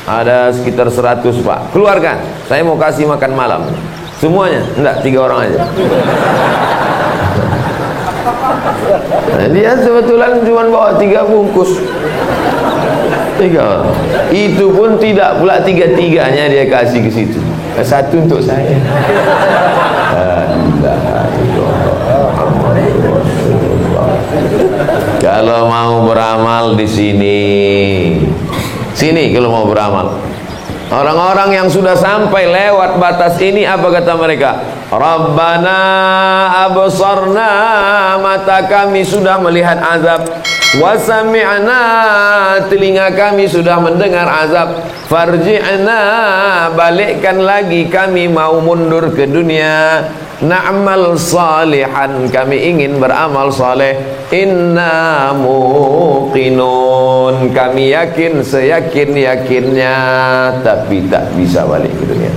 Ada sekitar 100 pak. Keluarkan, saya mau kasih makan malam. Semuanya? Enggak, 3 orang aja. Nah, dia kebetulan cuma bawa 3 bungkus. 3 orang. Itu pun tidak pula 3-3-nya dia kasih ke situ. Satu untuk saya. Kalau mau beramal di sini kalau mau beramal. Orang-orang yang sudah sampai lewat batas ini, apa kata mereka? Rabbana absarna, mata kami sudah melihat azab, wa sami'na, telinga kami sudah mendengar azab, farji'na, balikkan lagi kami mau mundur ke dunia, na'mal salihan, kami ingin beramal saleh, inna muqinun, kami yakin seyakin-yakinnya, tapi tak bisa balik ke dunia.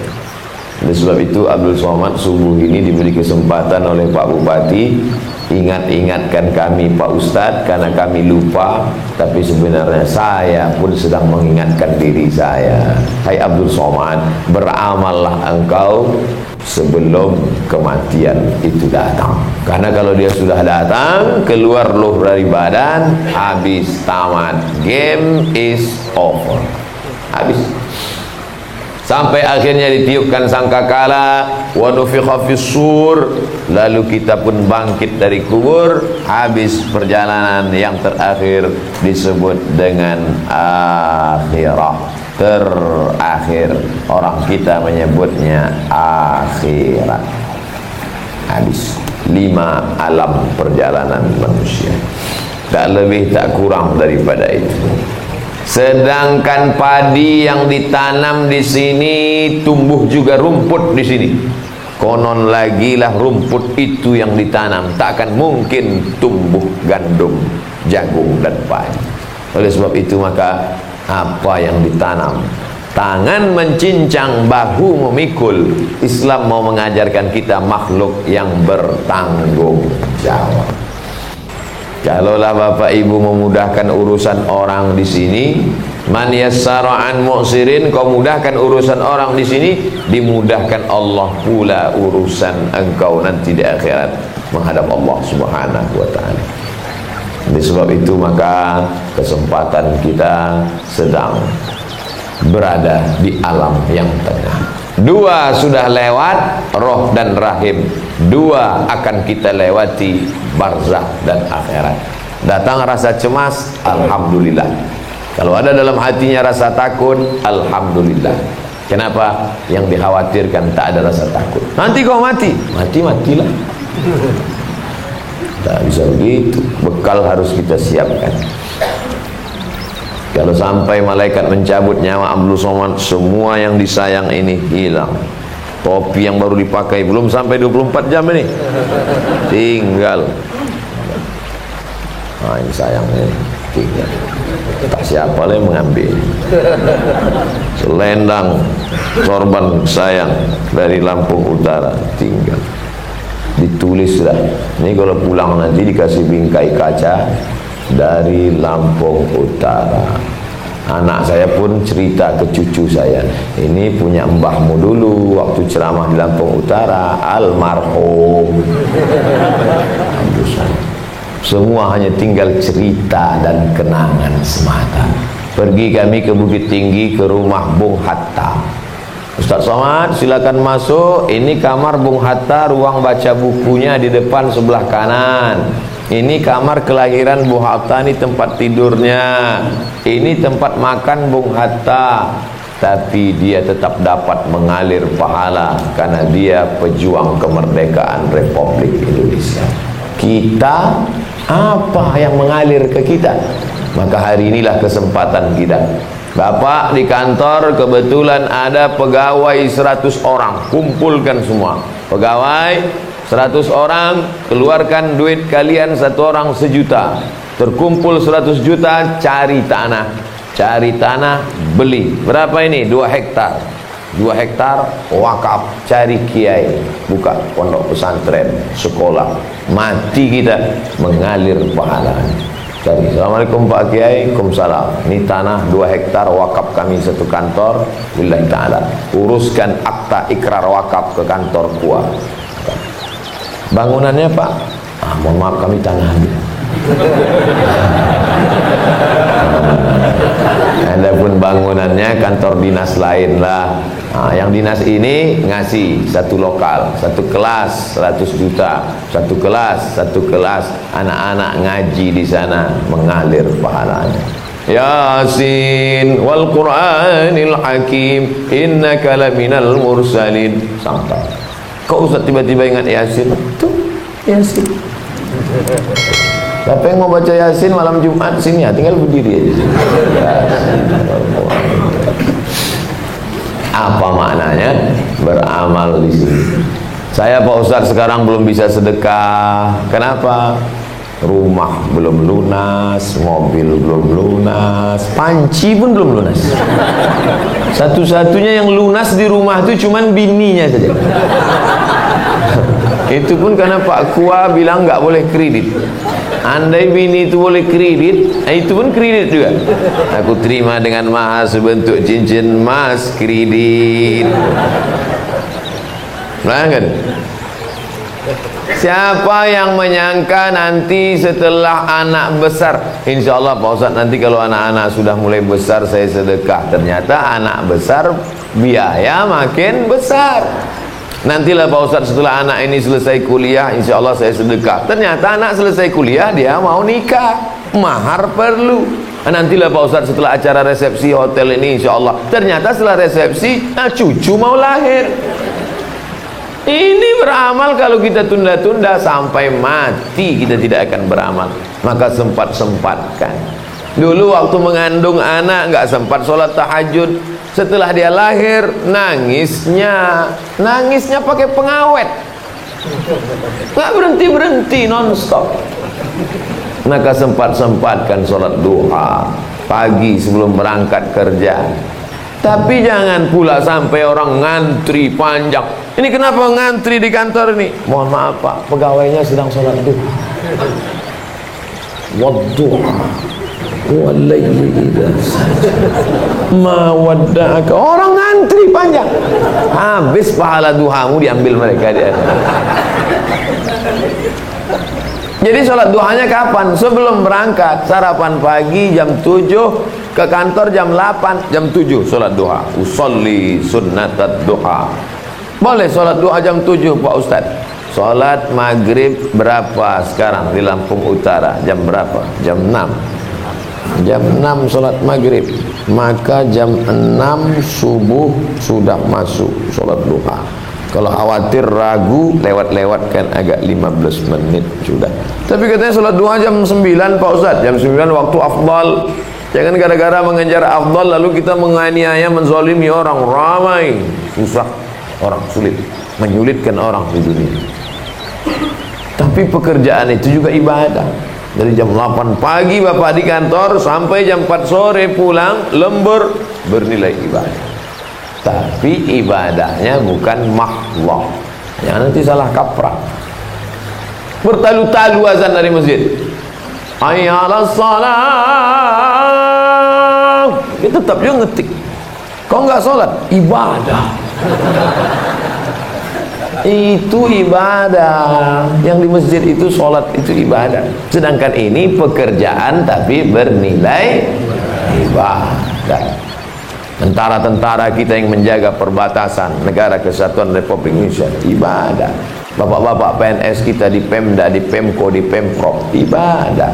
Oleh sebab itu Abdul Somad subuh ini diberi kesempatan oleh Pak Bupati, ingat-ingatkan kami Pak Ustadz, karena kami lupa, tapi sebenarnya saya pun sedang mengingatkan diri saya. Hai Abdul Somad, beramallah engkau sebelum kematian itu datang, karena kalau dia sudah datang, keluar ruh dari badan, habis, tamat, game is over, habis. Sampai akhirnya ditiupkan sangkakala, wa nufikha fis-sur, lalu kita pun bangkit dari kubur, habis perjalanan yang terakhir disebut dengan akhirah, terakhir. Orang kita menyebutnya akhirat. Habis 5 alam perjalanan manusia, tak lebih tak kurang daripada itu. Sedangkan padi yang ditanam di sini, tumbuh juga rumput di sini. Konon lagi lah rumput itu yang ditanam, tak akan mungkin tumbuh gandum, jagung dan padi. Oleh sebab itu maka apa yang ditanam, tangan mencincang, bahu memikul. Islam mau mengajarkan kita makhluk yang bertanggung jawab. Kalaulah Bapak Ibu memudahkan urusan orang di sini, man yassara an mu'sirin, kau mudahkan urusan orang di sini, dimudahkan Allah pula urusan engkau nanti di akhirat menghadap Allah Subhanahu wa taala. Oleh sebab itu maka kesempatan kita sedang berada di alam yang tengah. 2 sudah lewat, roh dan rahim. 2 akan kita lewati, barzakh dan akhirat. Datang rasa cemas, alhamdulillah. Kalau ada dalam hatinya rasa takut, alhamdulillah. Kenapa? Yang dikhawatirkan tak ada rasa takut. Nanti kau mati, matilah. Tak bisa begitu. Bekal harus kita siapkan. Kalau sampai malaikat mencabut nyawa Abdul Somad, semua yang disayang ini hilang. Topi yang baru dipakai belum sampai 24 jam ini, tinggal. Nah, ini sayangnya tinggal. Tak siapa lah yang mengambil. Selendang sorban sayang dari Lampung Utara tinggal. Ditulis lah. Ini kalau pulang nanti dikasih bingkai kaca dari Lampung Utara. Anak saya pun cerita ke cucu saya, ini punya mbahmu dulu waktu ceramah di Lampung Utara, almarhum. Semua hanya tinggal cerita dan kenangan semata. Pergi kami ke Bukit Tinggi, ke rumah Bung Hatta. Ustaz Somad, silakan masuk. Ini kamar Bung Hatta, ruang baca bukunya di depan sebelah kanan. Ini kamar kelahiran Bung Hatta, ini tempat tidurnya. Ini tempat makan Bung Hatta. Tapi dia tetap dapat mengalir pahala karena dia pejuang kemerdekaan Republik Indonesia. Kita, apa yang mengalir ke kita? Maka hari inilah kesempatan kita. Bapak di kantor kebetulan ada pegawai 100 orang, kumpulkan semua pegawai 100 orang, keluarkan duit kalian satu orang 1 juta, terkumpul 100 juta, cari tanah, beli. Berapa ini? 2 hektar. 2 hektar wakaf, cari kiai, buka pondok pesantren, sekolah, mati kita mengalir pahala. Cari. Assalamualaikum Pak Kiai. Waalaikumsalam. Ini tanah 2 hektar wakaf kami satu kantor, billahi ta'ala. Uruskan akta ikrar wakaf ke kantor KUA. Bangunannya Pak, mohon maaf kami tanah ambil. Adapun bangunannya kantor dinas lain lah. Yang dinas ini ngasih satu lokal, satu kelas 100 juta, satu kelas anak-anak ngaji di sana mengalir pahalanya. Yasin wal Qur'anil Hakim innaka laminal mursalin. Sampai kok Ustaz tiba-tiba ingat Yasin? Tuh Yasin. Siapa yang mau baca Yasin malam Jumat sini ya, tinggal berdiri aja. Apa maknanya beramal di sini? Saya Pak Ustadz sekarang belum bisa sedekah. Kenapa? Rumah belum lunas, mobil belum lunas, panci pun belum lunas. Satu-satunya yang lunas di rumah itu cuman bininya saja. Itu pun karena Pak Kua bilang nggak boleh kredit. Andai bini itu boleh kredit, itu pun kredit juga. Aku terima dengan mahar sebentuk cincin emas, kredit. Nah kan? Siapa yang menyangka nanti setelah anak besar, insya Allah Pak Ustadz nanti kalau anak-anak sudah mulai besar saya sedekah. Ternyata anak besar biaya makin besar. Nantilah Pak Ustadz setelah anak ini selesai kuliah, insya Allah saya sedekah. Ternyata anak selesai kuliah dia mau nikah, mahar perlu. Nantilah Pak Ustadz setelah acara resepsi hotel ini, insya Allah. Ternyata setelah resepsi cucu mau lahir. Ini beramal kalau kita tunda-tunda sampai mati kita tidak akan beramal. Maka sempat-sempatkan. Dulu waktu mengandung anak nggak sempat sholat tahajud. Setelah dia lahir nangisnya pakai pengawet, nggak berhenti non-stop. Maka sempat-sempatkan sholat duha pagi sebelum berangkat kerja. Tapi jangan pula sampai orang ngantri panjang. Ini kenapa ngantri di kantor ini? Mohon maaf Pak, pegawainya sedang sholat duha. Wadduha wallaili idza saja ma wadda'aka. Orang ngantri panjang, habis pahala duhamu diambil mereka dia. Jadi sholat duhanya kapan? Sebelum berangkat. Sarapan pagi jam 7, ke kantor jam 8, jam 7 sholat duha. Usolli sunnatat duha. Boleh sholat duha jam 7 Pak Ustadz. Sholat maghrib berapa sekarang di Lampung Utara? Jam berapa? Jam 6. Jam 6 sholat maghrib, maka jam 6 subuh sudah masuk sholat duha. Kalau khawatir ragu, lewat-lewatkan agak 15 menit sudah. Tapi katanya sholat duha jam 9 Pak Ustadz. Jam 9 waktu afdal. Jangan gara-gara mengejar afdal lalu kita menganiaya, menzalimi orang. Ramai, susah orang, sulit, menyulitkan orang di dunia. Tapi pekerjaan itu juga ibadah. Dari jam 8 pagi Bapak di kantor sampai jam 4 sore pulang, lembur, bernilai ibadah. Tapi ibadahnya bukan mahwah. Yang nanti salah kaprah. Bertalu-talu azan dari masjid. Hayya 'alas shalah. Kita tetap juga ngetik. Kau enggak sholat? Ibadah. Itu ibadah. Yang di masjid itu sholat, itu ibadah. Sedangkan ini pekerjaan tapi bernilai ibadah. Tentara-tentara kita yang menjaga perbatasan Negara Kesatuan Republik Indonesia, ibadah. Bapak-bapak PNS kita di Pemda, di Pemko, di Pemprov, ibadah.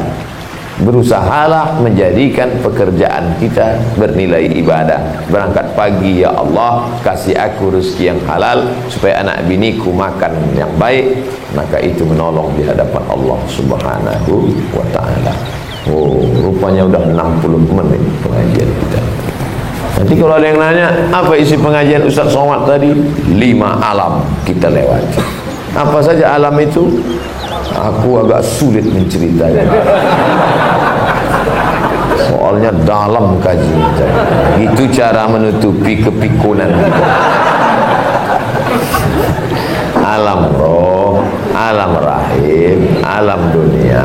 Berusahalah menjadikan pekerjaan kita bernilai ibadah. Berangkat pagi, ya Allah kasih aku rezeki yang halal supaya anak biniku makan yang baik. Maka itu menolong di hadapan Allah Subhanahu wa ta'ala. Oh, rupanya udah 60 menit pengajian kita. Nanti kalau ada yang nanya apa isi pengajian Ustaz Somad tadi, 5 alam kita lewati. Apa saja alam itu? Aku agak sulit menceritanya. Soalnya dalam kaji. Itu cara menutupi kepikunan. Alam roh, alam rahim, alam dunia,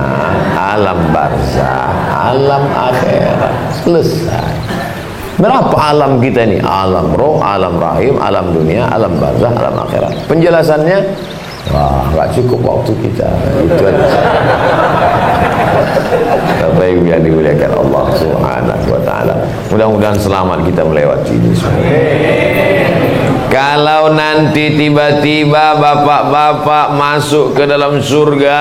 alam barzah, alam akhirat. Selesai. Berapa alam kita ini? Alam roh, alam rahim, alam dunia, alam barzah, alam akhirat. Penjelasannya wah, nggak cukup waktu kita. Itu aja. Bapak Ibu yang dimuliakan Allah Subhanahu wa ta'ala, mudah-mudahan selamat kita melewati ini semua. Kalau nanti tiba-tiba bapak-bapak masuk ke dalam surga,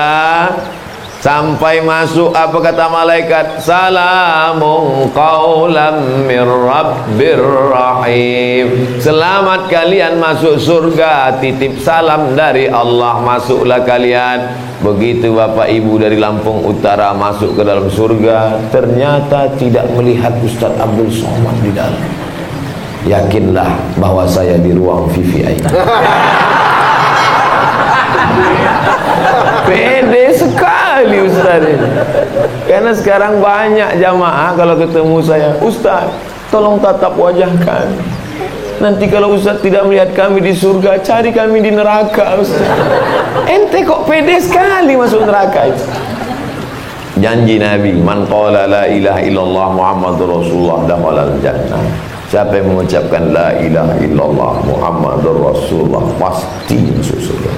sampai masuk apa kata malaikat? Salamun qaulam mir rabbir rahim. Selamat kalian masuk surga, titip salam dari Allah, masuklah kalian. Begitu bapak ibu dari Lampung Utara masuk ke dalam surga, ternyata tidak melihat Ustaz Abdul Somad di dalam. Yakinlah bahwa saya di ruang VVIP. Pede sekali Ustaz ini. Karena sekarang banyak jamaah kalau ketemu saya, Ustaz tolong tatap wajah kami. Nanti kalau Ustaz tidak melihat kami di surga, cari kami di neraka Ustaz. Ente kok pede sekali masuk neraka itu. Janji Nabi, man qala la ilaha illallah Muhammadur Rasulullah dakhalal jannah. Siapa yang mengucapkan la ilaha illallah Muhammadur Rasulullah pasti masuk surga.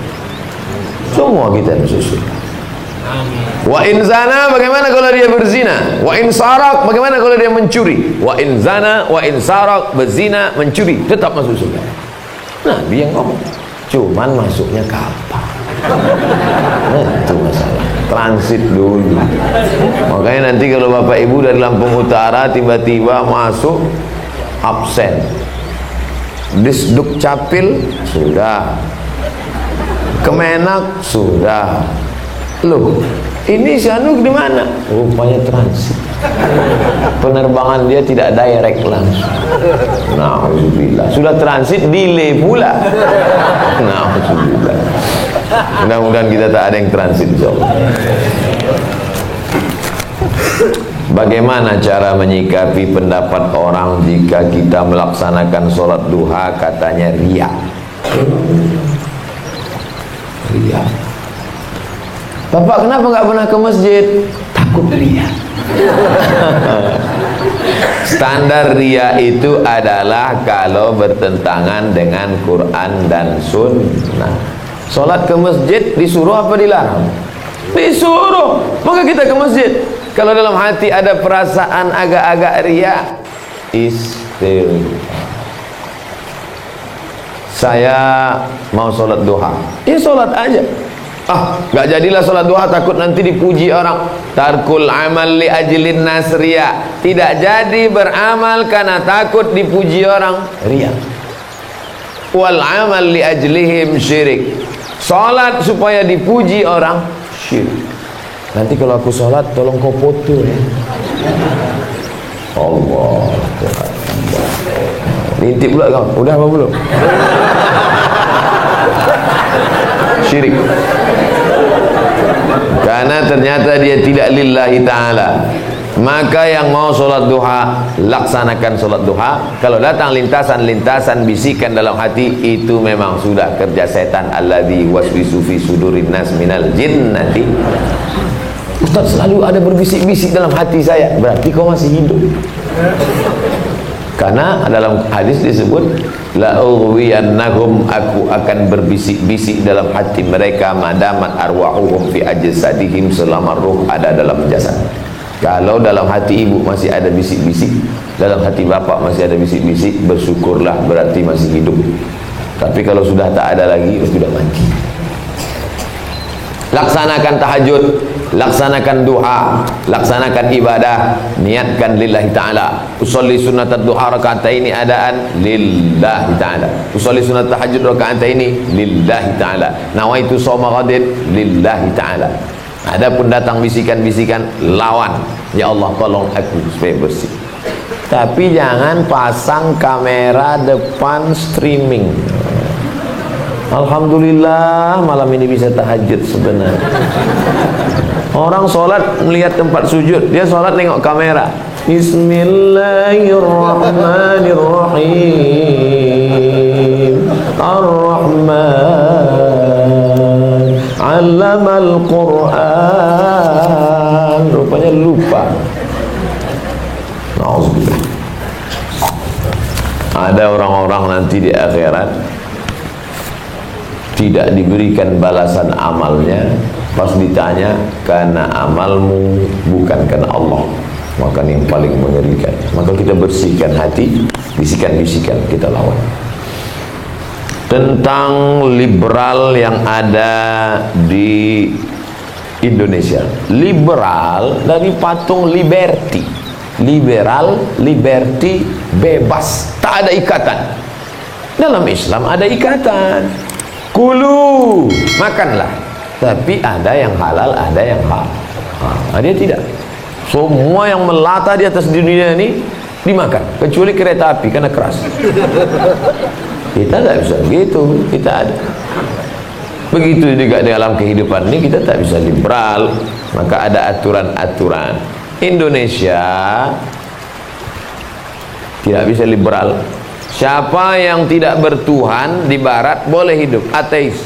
Semua kita masuk surga. Wa in zana, bagaimana kalau dia berzina? Wa in sarak, bagaimana kalau dia mencuri? Wa in zana, wa in sarak, berzina, mencuri, tetap masuk surga. Nabi yang ngomong. Cuman masuknya kapan? Itu masalah. Transit dulu. Makanya nanti kalau bapak ibu dari Lampung Utara tiba-tiba masuk, absen, Disduk Capil sudah, Kemenak sudah. Loh, ini Sanuk di mana? Rupanya transit. Penerbangan dia tidak direct langsung. Nauzubillah. Sudah transit, delay pula. Nauzubillah. Mudah-mudahan kita tak ada yang transit, insyaallah. Bagaimana cara menyikapi pendapat orang jika kita melaksanakan sholat duha katanya riya? Riya. Bapak kenapa nggak pernah ke masjid? Takut riya. Standar riya itu adalah kalau bertentangan dengan Quran dan Sunnah. Sholat ke masjid disuruh apa dilarang? Disuruh. Maka kita ke masjid. Kalau dalam hati ada perasaan agak-agak riya, istighfar. Saya mau sholat duha, ya sholat aja. Gak jadilah sholat duha takut nanti dipuji orang. Tarkul amal li ajlin nas riya. Tidak jadi beramal karena takut dipuji orang, riya. Wal amal li ajlihim syirik. Sholat supaya dipuji orang, syirik. Nanti kalau aku sholat tolong kau foto ya. Allah Tuhan. Intip pula kau. Udah apa belum? Syirik. Karena ternyata dia tidak lillahi ta'ala. Maka yang mau sholat duha, laksanakan sholat duha. Kalau datang lintasan-lintasan bisikan dalam hati, itu memang sudah kerja setan. Alladzi waswisu fi sudurin nas minal jinnati. Ustaz, selalu ada berbisik-bisik dalam hati saya. Berarti kau masih hidup. Karena dalam hadis disebut la ughwiyannahum, aku akan berbisik-bisik dalam hati mereka madamat arwahuhum fi ajsadihim, selama ruh ada dalam jasad. Kalau dalam hati ibu masih ada bisik-bisik, dalam hati bapak masih ada bisik-bisik, bersyukurlah, berarti masih hidup. Tapi kalau sudah tak ada lagi, sudah mati. Laksanakan tahajud, laksanakan duha, laksanakan ibadah, niatkan lillahi ta'ala. Usolli sunat duha raka'ataini adaan lillahi ta'ala. Usolli sunat tahajud raka'ataini lillahi ta'ala. Nawaitu shoma ghadin lillahi ta'ala. Adapun datang bisikan-bisikan, lawan. Ya Allah tolong aku supaya bersih. Tapi jangan pasang kamera depan streaming. Alhamdulillah malam ini bisa tahajud sebenarnya. Orang sholat melihat tempat sujud, dia sholat nengok kamera. Bismillahirrahmanirrahim. Ar-Rahman 'allamal Qur'an. Rupanya lupa. Nauzubillah. Ada orang-orang nanti di akhirat tidak diberikan balasan amalnya, pas ditanya karena amalmu bukan karena Allah. Maka yang paling mengerikan. Maka kita bersihkan hati, bisikan-bisikan kita lawan. tentang liberal yang ada di Indonesia. Liberal dari patung liberty. Liberal, liberty, bebas, tak ada ikatan. Dalam Islam ada ikatan. Kulu, makanlah. Tapi ada yang halal, ada yang haram. Dia tidak. Semua yang melata di atas dunia ini dimakan, kecuali kereta api karena keras. Kita tak bisa begitu. Kita ada. Begitu juga dalam kehidupan ini kita tak bisa liberal. Maka ada aturan-aturan. Indonesia tidak bisa liberal. Siapa yang tidak bertuhan di barat boleh hidup ateis.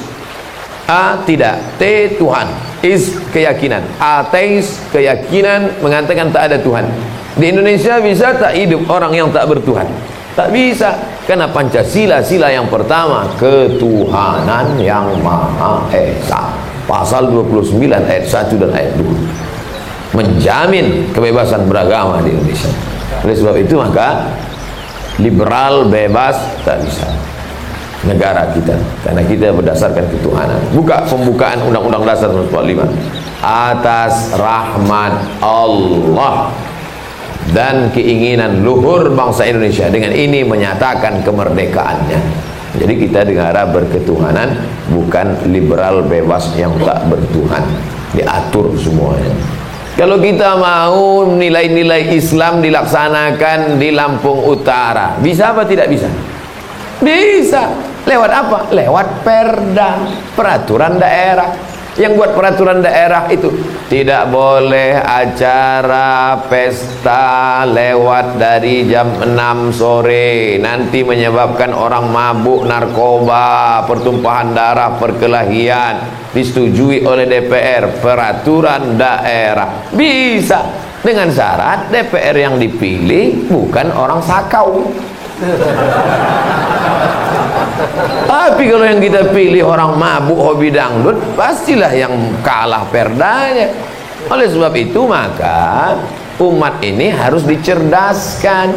A tidak, T Tuhan, is keyakinan, ateis keyakinan mengatakan tak ada Tuhan. Di Indonesia bisa tak hidup orang yang tak bertuhan? Tak bisa, karena Pancasila sila yang pertama ketuhanan yang Maha Esa. Pasal 29 ayat 1 dan ayat 2 menjamin kebebasan beragama di Indonesia. Oleh sebab itu maka liberal bebas tak bisa negara kita, karena kita berdasarkan ketuhanan. Buka pembukaan Undang-Undang Dasar 45 atas rahmat Allah dan keinginan luhur bangsa Indonesia, dengan ini menyatakan kemerdekaannya. Jadi kita negara berketuhanan, bukan liberal bebas yang tak bertuhan, diatur semuanya. Kalau kita mau nilai-nilai Islam dilaksanakan di Lampung Utara, bisa apa tidak bisa? Bisa. Lewat apa? Lewat perda, peraturan daerah. Yang buat peraturan daerah itu tidak boleh acara pesta lewat dari jam 6 sore, nanti menyebabkan orang mabuk, narkoba, pertumpahan darah, perkelahian. Disetujui oleh DPR, peraturan daerah. Bisa, dengan syarat DPR yang dipilih bukan orang sakau. Tapi kalau yang kita pilih orang mabuk, hobi dangdut, pastilah yang kalah perdanya. Oleh sebab itu maka umat ini harus dicerdaskan.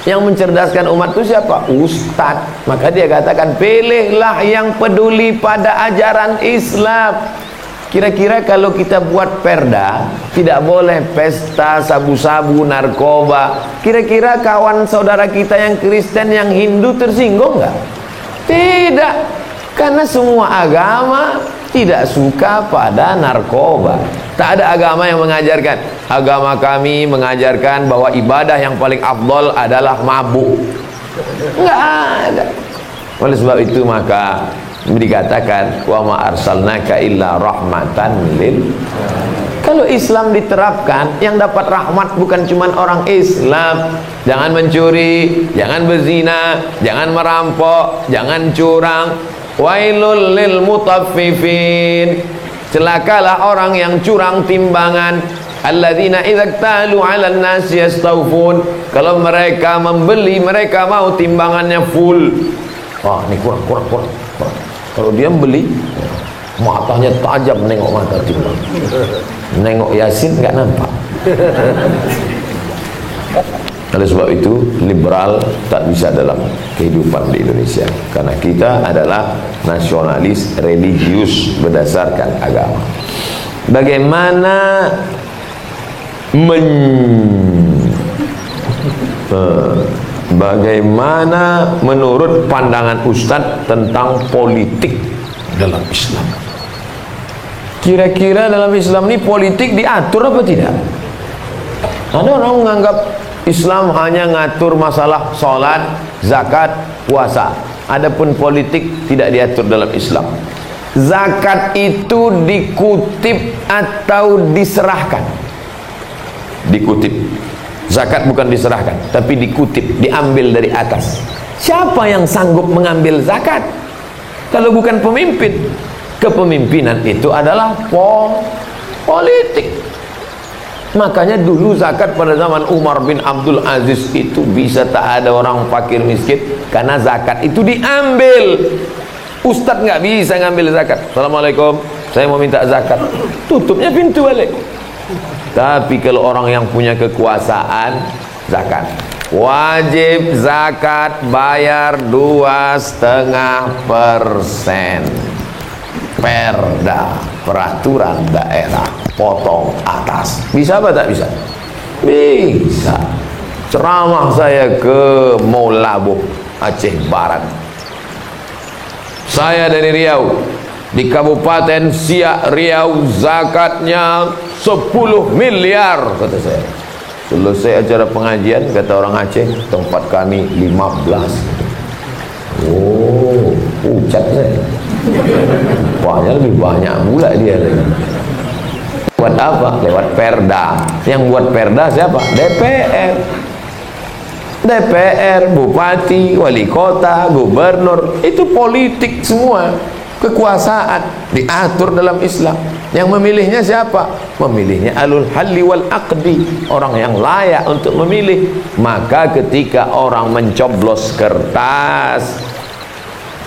Yang mencerdaskan umat itu siapa? Ustadz. Maka dia katakan, pilihlah yang peduli pada ajaran Islam. Kira-kira kalau kita buat perda tidak boleh pesta sabu-sabu, narkoba, kira-kira kawan saudara kita yang Kristen, yang Hindu tersinggung nggak? Tidak, karena semua agama tidak suka pada narkoba. Tak ada agama yang mengajarkan. Agama kami mengajarkan bahwa ibadah yang paling afdol adalah mabuk. Enggak ada. Oleh sebab itu maka dikatakan wa ma arsalnaka illa rahmatan lil. Kalau Islam diterapkan, yang dapat rahmat bukan cuma orang Islam. Jangan mencuri, jangan berzina, jangan merampok, jangan curang. Wailul lil mutaffifin. Celakalah orang yang curang timbangan. Alladzina idza talu 'alan nasi yastawfun. Kalau mereka membeli, mereka mau timbangannya full. Wah, ini kurang. Kalau dia beli, matanya tajam nengok mata timbang. Nengok Yasin nggak nampak. Oleh sebab itu liberal tak bisa dalam kehidupan di Indonesia, karena kita adalah nasionalis religius berdasarkan agama. Bagaimana bagaimana menurut pandangan Ustadz tentang politik dalam Islam? Kira-kira dalam Islam ini politik diatur apa tidak? Ada orang menganggap Islam hanya ngatur masalah sholat, zakat, puasa. Adapun politik tidak diatur dalam Islam. Zakat itu dikutip atau diserahkan? Dikutip. Zakat bukan diserahkan, tapi dikutip, diambil dari atas. Siapa yang sanggup mengambil zakat kalau bukan pemimpin? Kepemimpinan itu adalah politik. Makanya dulu zakat pada zaman Umar bin Abdul Aziz itu bisa tak ada orang fakir miskin, karena zakat itu diambil. Ustadz nggak bisa ngambil zakat. Assalamualaikum, saya mau minta zakat. Tutupnya pintu balik. Tapi kalau orang yang punya kekuasaan, zakat. wajib zakat bayar 2,5%. Perda, peraturan daerah, potong atas. Bisa apa tak bisa? Bisa. Ceramah saya ke Maulabuh, Aceh Barat. Saya dari Riau, di Kabupaten Siak Riau, zakatnya 10 miliar, kata saya. Selesai acara pengajian, kata orang Aceh, tempat kami 15. Oh, ucat saya. Rupanya lebih banyak pula dia lagi. Buat apa? Lewat perda. Yang buat perda siapa? DPR. DPR, bupati, wali kota, gubernur, itu politik semua. Kekuasaan diatur dalam Islam. Yang memilihnya siapa? Memilihnya alul halli wal aqdi, orang yang layak untuk memilih. Maka ketika orang mencoblos kertas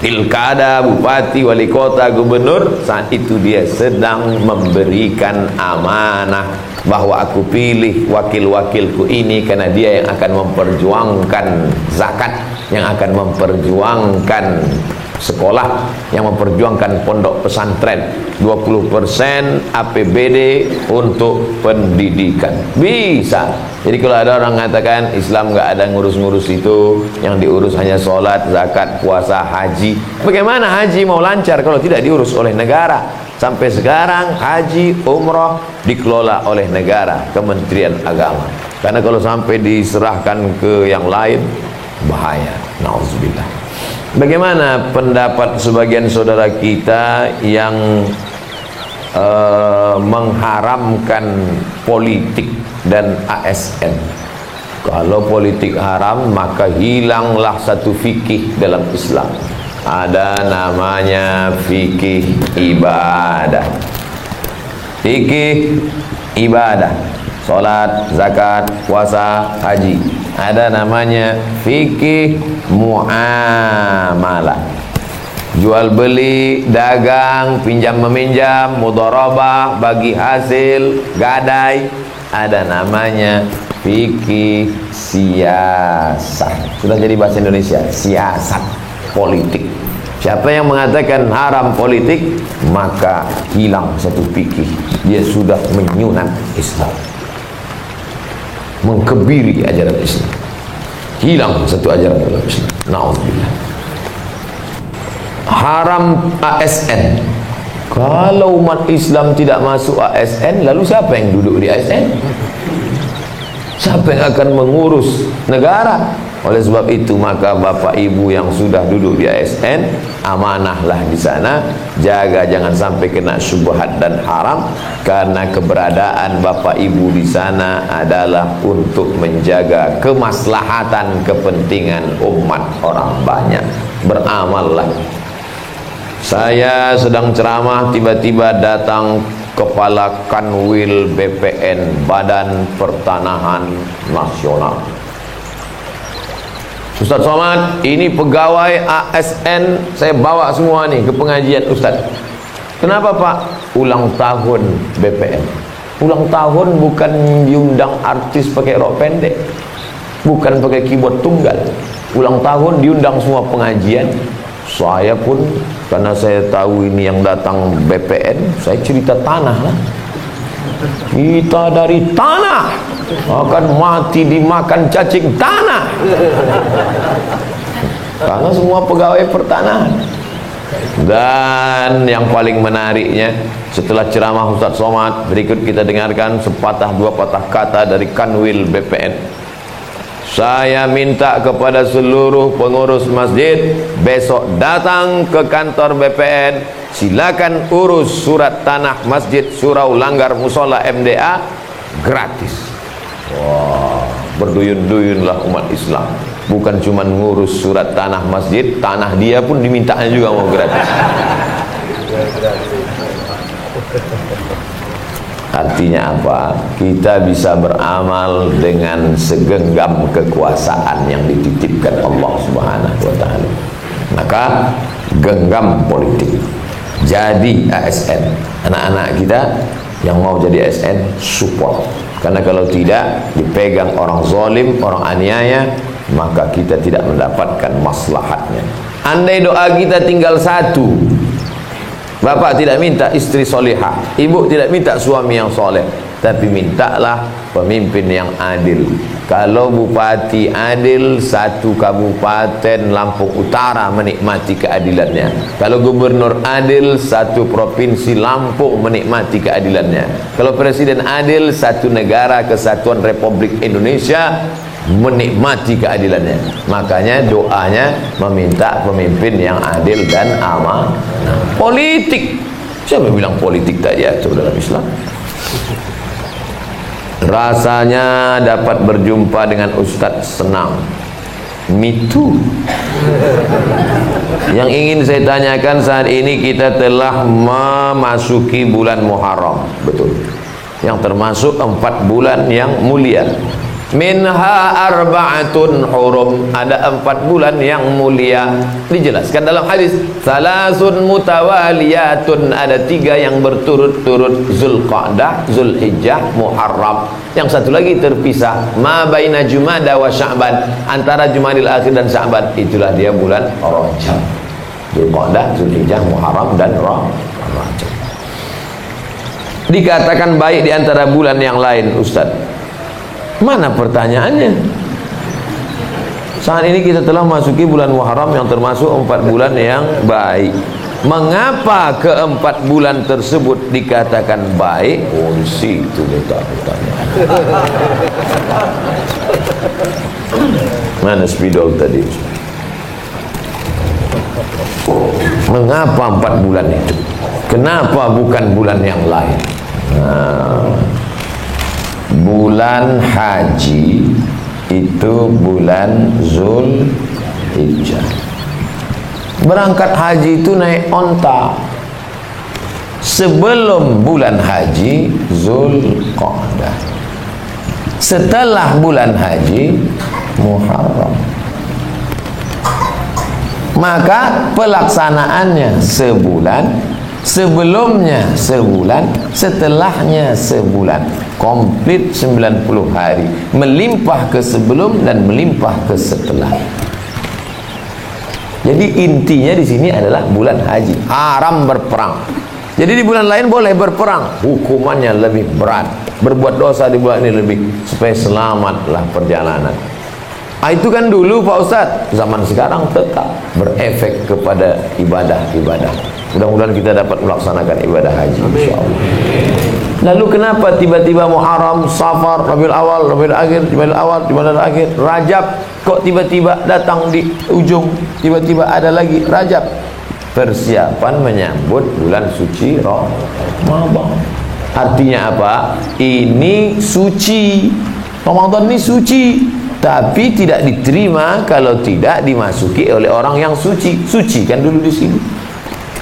pilkada, bupati, wali kota, gubernur, saat itu dia sedang memberikan amanah bahwa aku pilih wakil-wakilku ini karena dia yang akan memperjuangkan zakat, yang akan memperjuangkan sekolah, yang memperjuangkan pondok pesantren, 20% APBD untuk pendidikan. Bisa. Jadi kalau ada orang mengatakan Islam nggak ada ngurus-ngurus itu, yang diurus hanya sholat, zakat, puasa, haji. Bagaimana haji mau lancar kalau tidak diurus oleh negara? Sampai sekarang haji, umroh dikelola oleh negara, Kementerian Agama. Karena kalau sampai diserahkan ke yang lain, bahaya. Nauzubillah. Bagaimana pendapat sebagian saudara kita yang mengharamkan politik dan ASN? Kalau politik haram, maka hilanglah satu fikih dalam Islam. Ada namanya fikih ibadah. Fikih ibadah, salat, zakat, puasa, haji. Ada namanya fikih muamalah, jual beli, dagang, pinjam meminjam, mudharabah, bagi hasil, gadai. Ada namanya fikih siasat. Sudah jadi bahasa Indonesia, siasat politik. Siapa yang mengatakan haram politik, maka hilang satu fikih. Dia sudah menyunat Islam, mengkebiri ajaran Islam, hilang satu ajaran dalam Islam. Na'udzubillah. Haram ASN. Kalau umat Islam tidak masuk ASN, lalu siapa yang duduk di ASN? Siapa yang akan mengurus negara? Oleh sebab itu, maka bapak ibu yang sudah duduk di ASN, amanahlah di sana, jaga jangan sampai kena syubhat dan haram, karena keberadaan bapak ibu di sana adalah untuk menjaga kemaslahatan kepentingan umat orang banyak. Beramallah. Saya sedang ceramah, tiba-tiba datang kepala Kanwil BPN, Badan Pertanahan Nasional. Ustaz Somad, ini pegawai ASN saya bawa semua nih ke pengajian Ustaz. Kenapa Pak? Ulang tahun BPN. Ulang tahun bukan diundang artis pakai rok pendek, bukan pakai keyboard tunggal. Ulang tahun diundang semua pengajian. Saya pun, karena saya tahu ini yang datang BPN, saya cerita tanah lah. Kita dari tanah akan mati dimakan cacing tanah, karena semua pegawai pertanahan. Dan yang paling menariknya, setelah ceramah Ustaz Somad, berikut kita dengarkan sepatah dua patah kata dari Kanwil BPN. Saya minta kepada seluruh pengurus masjid, besok datang ke kantor BPN, silakan urus surat tanah masjid Surau Langgar Musola MDA gratis. Wah, berduyun-duyunlah umat Islam. Bukan cuma ngurus surat tanah masjid, tanah dia pun dimintanya juga mau gratis. Artinya apa? Kita bisa beramal dengan segenggam kekuasaan yang dititipkan Allah Subhanahu wa ta'ala. Maka genggam politik, jadi ASN. Anak-anak kita yang mau jadi ASN, support. Karena kalau tidak dipegang orang zalim, orang aniaya, maka kita tidak mendapatkan maslahatnya. Andai doa kita tinggal satu, bapak tidak minta istri solihah, ibu tidak minta suami yang soleh, tapi mintalah pemimpin yang adil. Kalau bupati adil, satu kabupaten Lampung Utara menikmati keadilannya. Kalau gubernur adil, satu provinsi Lampung menikmati keadilannya. Kalau presiden adil, satu negara kesatuan Republik Indonesia menikmati keadilannya. Makanya doanya meminta pemimpin yang adil dan amanah. Politik, siapa bilang politik tak diatur dalam Islam? Rasanya dapat berjumpa dengan Ustadz senang. Me too. Yang ingin saya tanyakan, saat ini kita telah memasuki bulan Muharram, betul, yang termasuk 4 bulan yang mulia. Minha arba'atun hurum, ada 4 bulan yang mulia. Dijelaskan dalam hadis, salasun mutawaliyatun, ada 3 yang berturut-turut, Zulqa'dah, Zulhijjah, Muharram. Yang satu lagi terpisah, ma baina Jumada wa Sya'ban, antara Jumadil Akhir dan Sya'ban, itulah dia bulan Rajab. Zulqa'dah, Zulhijjah, Muharram dan Rajab. Dikatakan baik di antara bulan yang lain, Ustaz. Mana pertanyaannya? Saat ini kita telah masuki bulan Muharram yang termasuk 4 bulan yang baik. Mengapa ke-4 bulan tersebut dikatakan baik? Oh, situ letak pertanyaan. Mana spidol tadi? Mengapa 4 bulan itu? Kenapa bukan bulan yang lain? Bulan haji itu bulan Zulhijjah. Berangkat haji itu naik onta. Sebelum bulan haji Zulqa'dah, setelah bulan haji Muharram. Maka pelaksanaannya sebulan, sebelumnya sebulan, setelahnya sebulan, komplit 90 hari, melimpah ke sebelum dan melimpah ke setelah. Jadi intinya di sini adalah bulan haji, haram berperang. Jadi di bulan lain boleh berperang, hukumannya lebih berat. Berbuat dosa di bulan ini lebih, supaya selamatlah perjalanan. Itu kan dulu Pak Ustadz, zaman sekarang tetap berefek kepada ibadah-ibadah. Mudah-mudahan kita dapat melaksanakan ibadah haji, insyaallah. Lalu kenapa tiba-tiba Muharram, Safar, Rabiul Awal, Rabiul Akhir, Jumadil Awal, Jumadil Akhir, Rajab kok tiba-tiba datang di ujung, tiba-tiba ada lagi Rajab? Persiapan menyambut bulan suci Ramadan. Artinya apa? Ini suci. Ramadan ini suci, tapi tidak diterima kalau tidak dimasuki oleh orang yang suci. Suci kan dulu di sini.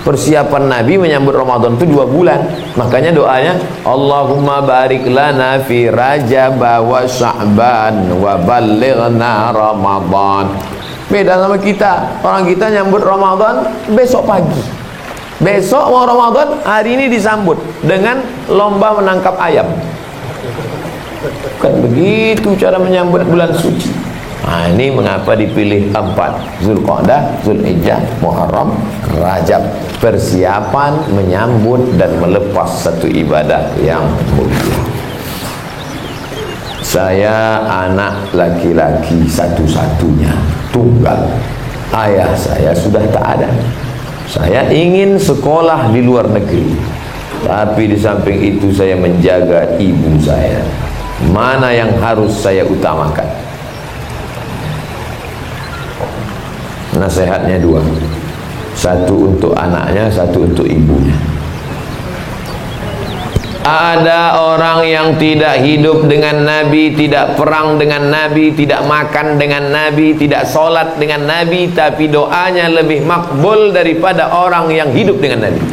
Persiapan Nabi menyambut Ramadan itu 2 bulan. Makanya doanya, Allahumma barik lana fi Rajab wa Sya'ban wa ballighna Ramadan. Beda sama kita. Orang kita nyambut Ramadan besok pagi. Besok mau Ramadan, hari ini disambut dengan lomba menangkap ayam. Bukan begitu cara menyambut bulan suci. Nah, ini mengapa dipilih 4, Zulqa'dah, Zulhijjah, Muharram, Rajab. Persiapan menyambut dan melepas satu ibadah yang mulia. Saya anak laki-laki satu-satunya, tunggal. Ayah saya sudah tak ada. Saya ingin sekolah di luar negeri, tapi di samping itu saya menjaga ibu saya. Mana yang harus saya utamakan? Nasihatnya 2, satu untuk anaknya, satu untuk ibunya. Ada orang yang tidak hidup dengan Nabi, tidak perang dengan Nabi, tidak makan dengan Nabi, tidak sholat dengan Nabi, tapi doanya lebih makbul daripada orang yang hidup dengan Nabi.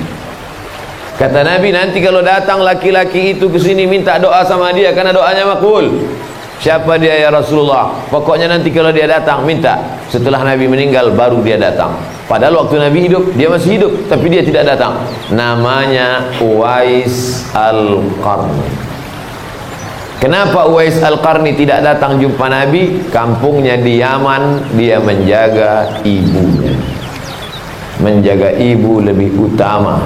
Kata Nabi, nanti kalau datang laki-laki itu ke sini minta doa sama dia karena doanya makbul. Siapa dia ya Rasulullah? Pokoknya nanti kalau dia datang minta. Setelah Nabi meninggal baru dia datang. Padahal waktu Nabi hidup dia masih hidup, tapi dia tidak datang. Namanya Uwais Al-Qarni. Kenapa Uwais Al-Qarni tidak datang jumpa Nabi? Kampungnya di Yaman, dia menjaga ibunya. Menjaga ibu lebih utama,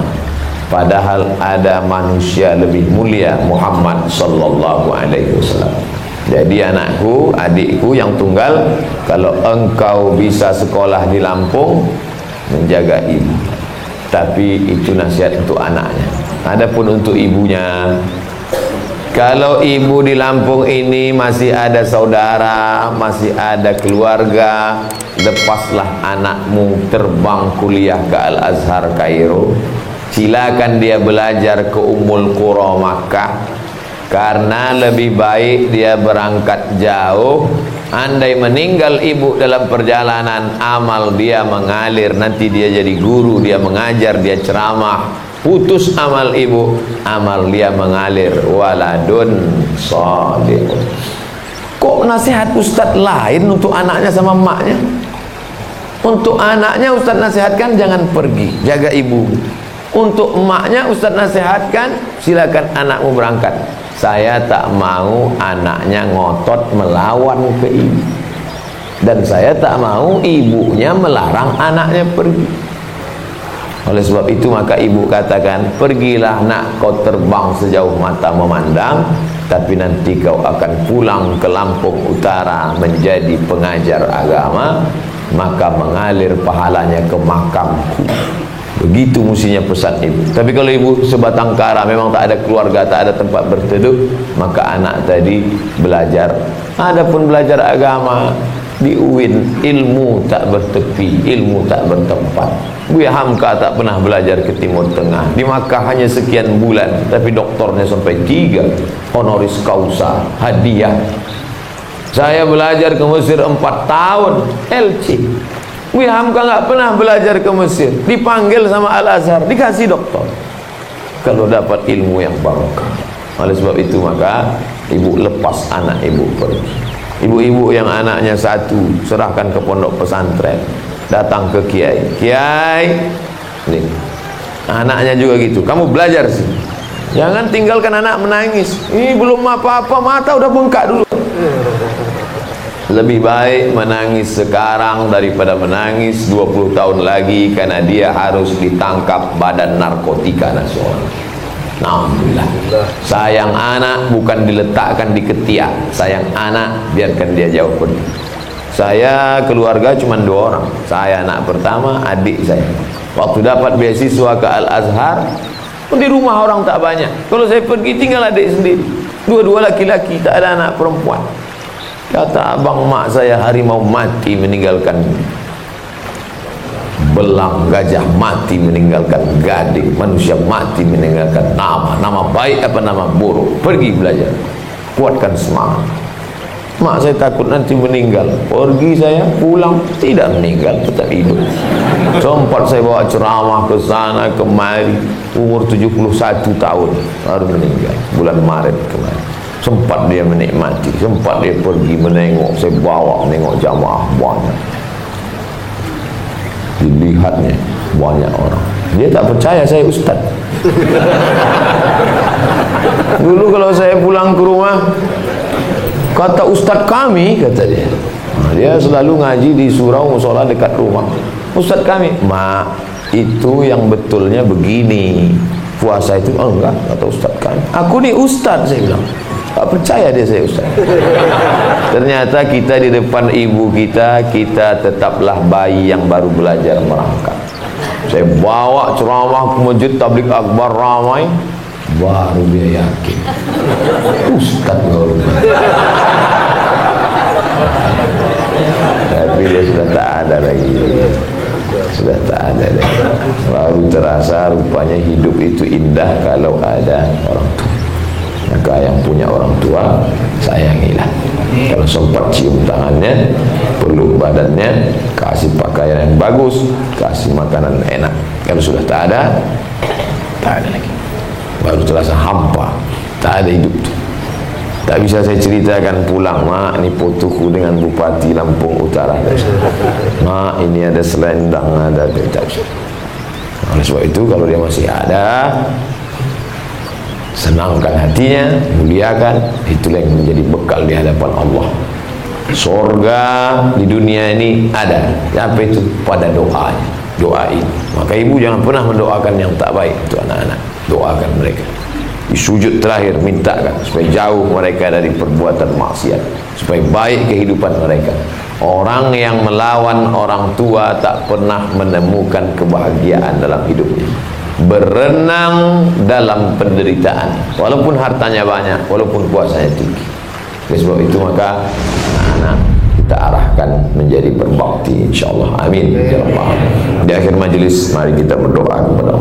padahal ada manusia lebih mulia, Muhammad sallallahu alaihi wasallam. Jadi anakku, adikku yang tunggal, kalau engkau bisa sekolah di Lampung, menjaga ibu. Tapi itu nasihat untuk anaknya. Adapun untuk ibunya, kalau ibu di Lampung ini masih ada saudara, masih ada keluarga, lepaslah anakmu terbang kuliah ke Al-Azhar Kairo. Silakan dia belajar ke Ummul Qura Makkah, karena lebih baik dia berangkat jauh. Andai meninggal ibu dalam perjalanan, amal dia mengalir. Nanti dia jadi guru, dia mengajar, dia ceramah. Putus amal ibu, amal dia mengalir. Waladun salihun. Kok nasihat ustaz lain untuk anaknya sama emaknya? Untuk anaknya ustaz nasihatkan jangan pergi, jaga ibu. Untuk emaknya ustaz nasihatkan silakan anakmu berangkat. Saya tak mau anaknya ngotot melawan ke ibu, dan saya tak mau ibunya melarang anaknya pergi. Oleh sebab itu maka ibu katakan, pergilah nak, kau terbang sejauh mata memandang, tapi nanti kau akan pulang ke Lampung Utara menjadi pengajar agama, maka mengalir pahalanya ke makamku. Begitu mestinya pesan ibu. Tapi kalau ibu sebatang kara, memang tak ada keluarga, tak ada tempat berteduh, maka anak tadi belajar. Adapun belajar agama di UIN, ilmu tak bertepi, ilmu tak bertempat. Buya Hamka tak pernah belajar ke Timur Tengah. Di Makkah hanya sekian bulan, tapi doktornya sampai 3 honoris causa, hadiah. Saya belajar ke Mesir 4 tahun, LC. Buya Hamka nggak pernah belajar ke Mesir, dipanggil sama Al-Azhar, dikasih doktor. Kalau dapat ilmu yang barokah. Oleh sebab itu maka ibu lepas anak ibu pergi. Ibu-ibu yang anaknya 1 serahkan ke pondok pesantren, datang ke kiai, kiai nih, anaknya juga gitu, kamu belajar sih, jangan tinggalkan anak menangis, ini belum apa-apa, mata udah bengkak dulu. Lebih baik menangis sekarang daripada menangis 20 tahun lagi, karena dia harus ditangkap Badan Narkotika Nasional. Alhamdulillah. Sayang anak bukan diletakkan di ketiak, sayang anak biarkan dia jauh pergi. Saya keluarga cuma 2 orang, saya anak pertama, adik saya. Waktu dapat beasiswa ke Al-Azhar, di rumah orang tak banyak. Kalau saya pergi tinggal adik sendiri, 2 laki-laki, tak ada anak perempuan. Kata abang mak saya, harimau mati meninggalkan belang, gajah mati meninggalkan gading, manusia mati meninggalkan nama baik apa nama buruk. Pergi belajar, kuatkan semangat. Mak saya takut nanti meninggal, pergi saya, pulang tidak meninggal, tetap hidup. Sempat saya bawa ceramah ke sana kemari, umur 71 tahun baru meninggal bulan Maret kemarin. Sempat dia menikmati, sempat dia pergi menengok, saya bawa menengok jamaah banyak. Dilihatnya banyak orang, dia tak percaya saya ustaz. Dulu kalau saya pulang ke rumah, kata ustaz kami, kata dia, dia selalu ngaji di surau musola dekat rumah. Ustaz kami, mak, itu yang betulnya begini, puasa itu enggak, kata ustaz kami. Aku ni ustaz, saya bilang. Tak percaya dia saya ustaz. Ternyata kita di depan ibu kita tetaplah bayi yang baru belajar merangkak. Saya bawa ceramah ke masjid tabligh akbar ramai, baru dia yakin ustaz baru. Tapi dia sudah tak ada lagi, sudah tak ada lagi. Baru terasa rupanya hidup itu indah kalau ada orang tua. Maka yang punya orang tua sayangilah. Kalau sempat cium tangannya, peluk badannya, kasih pakaian yang bagus, kasih makanan enak. Kalau sudah tak ada lagi. Baru terasa hampa, tak ada hidup tu. Tak bisa saya ceritakan pulang, mak, ini fotoku dengan Bupati Lampung Utara. Mak, ini ada selendang, ada, tak bisa. Oleh sebab itu kalau dia masih ada, senangkan hatinya, muliakan. Itulah yang menjadi bekal di hadapan Allah. Surga di dunia ini ada. Apa itu? Pada doanya. Doain. Maka ibu jangan pernah mendoakan yang tak baik untuk anak-anak. Doakan mereka. Di sujud terakhir mintakan supaya jauh mereka dari perbuatan maksiat, supaya baik kehidupan mereka. Orang yang melawan orang tua tak pernah menemukan kebahagiaan dalam hidupnya. Berenang dalam penderitaan, walaupun hartanya banyak, walaupun kuasanya tinggi. Oleh sebab itu maka anak-anak kita arahkan menjadi berbakti, insyaallah. Amin ya rabbal alamin. Di akhir majlis mari kita berdoa kepada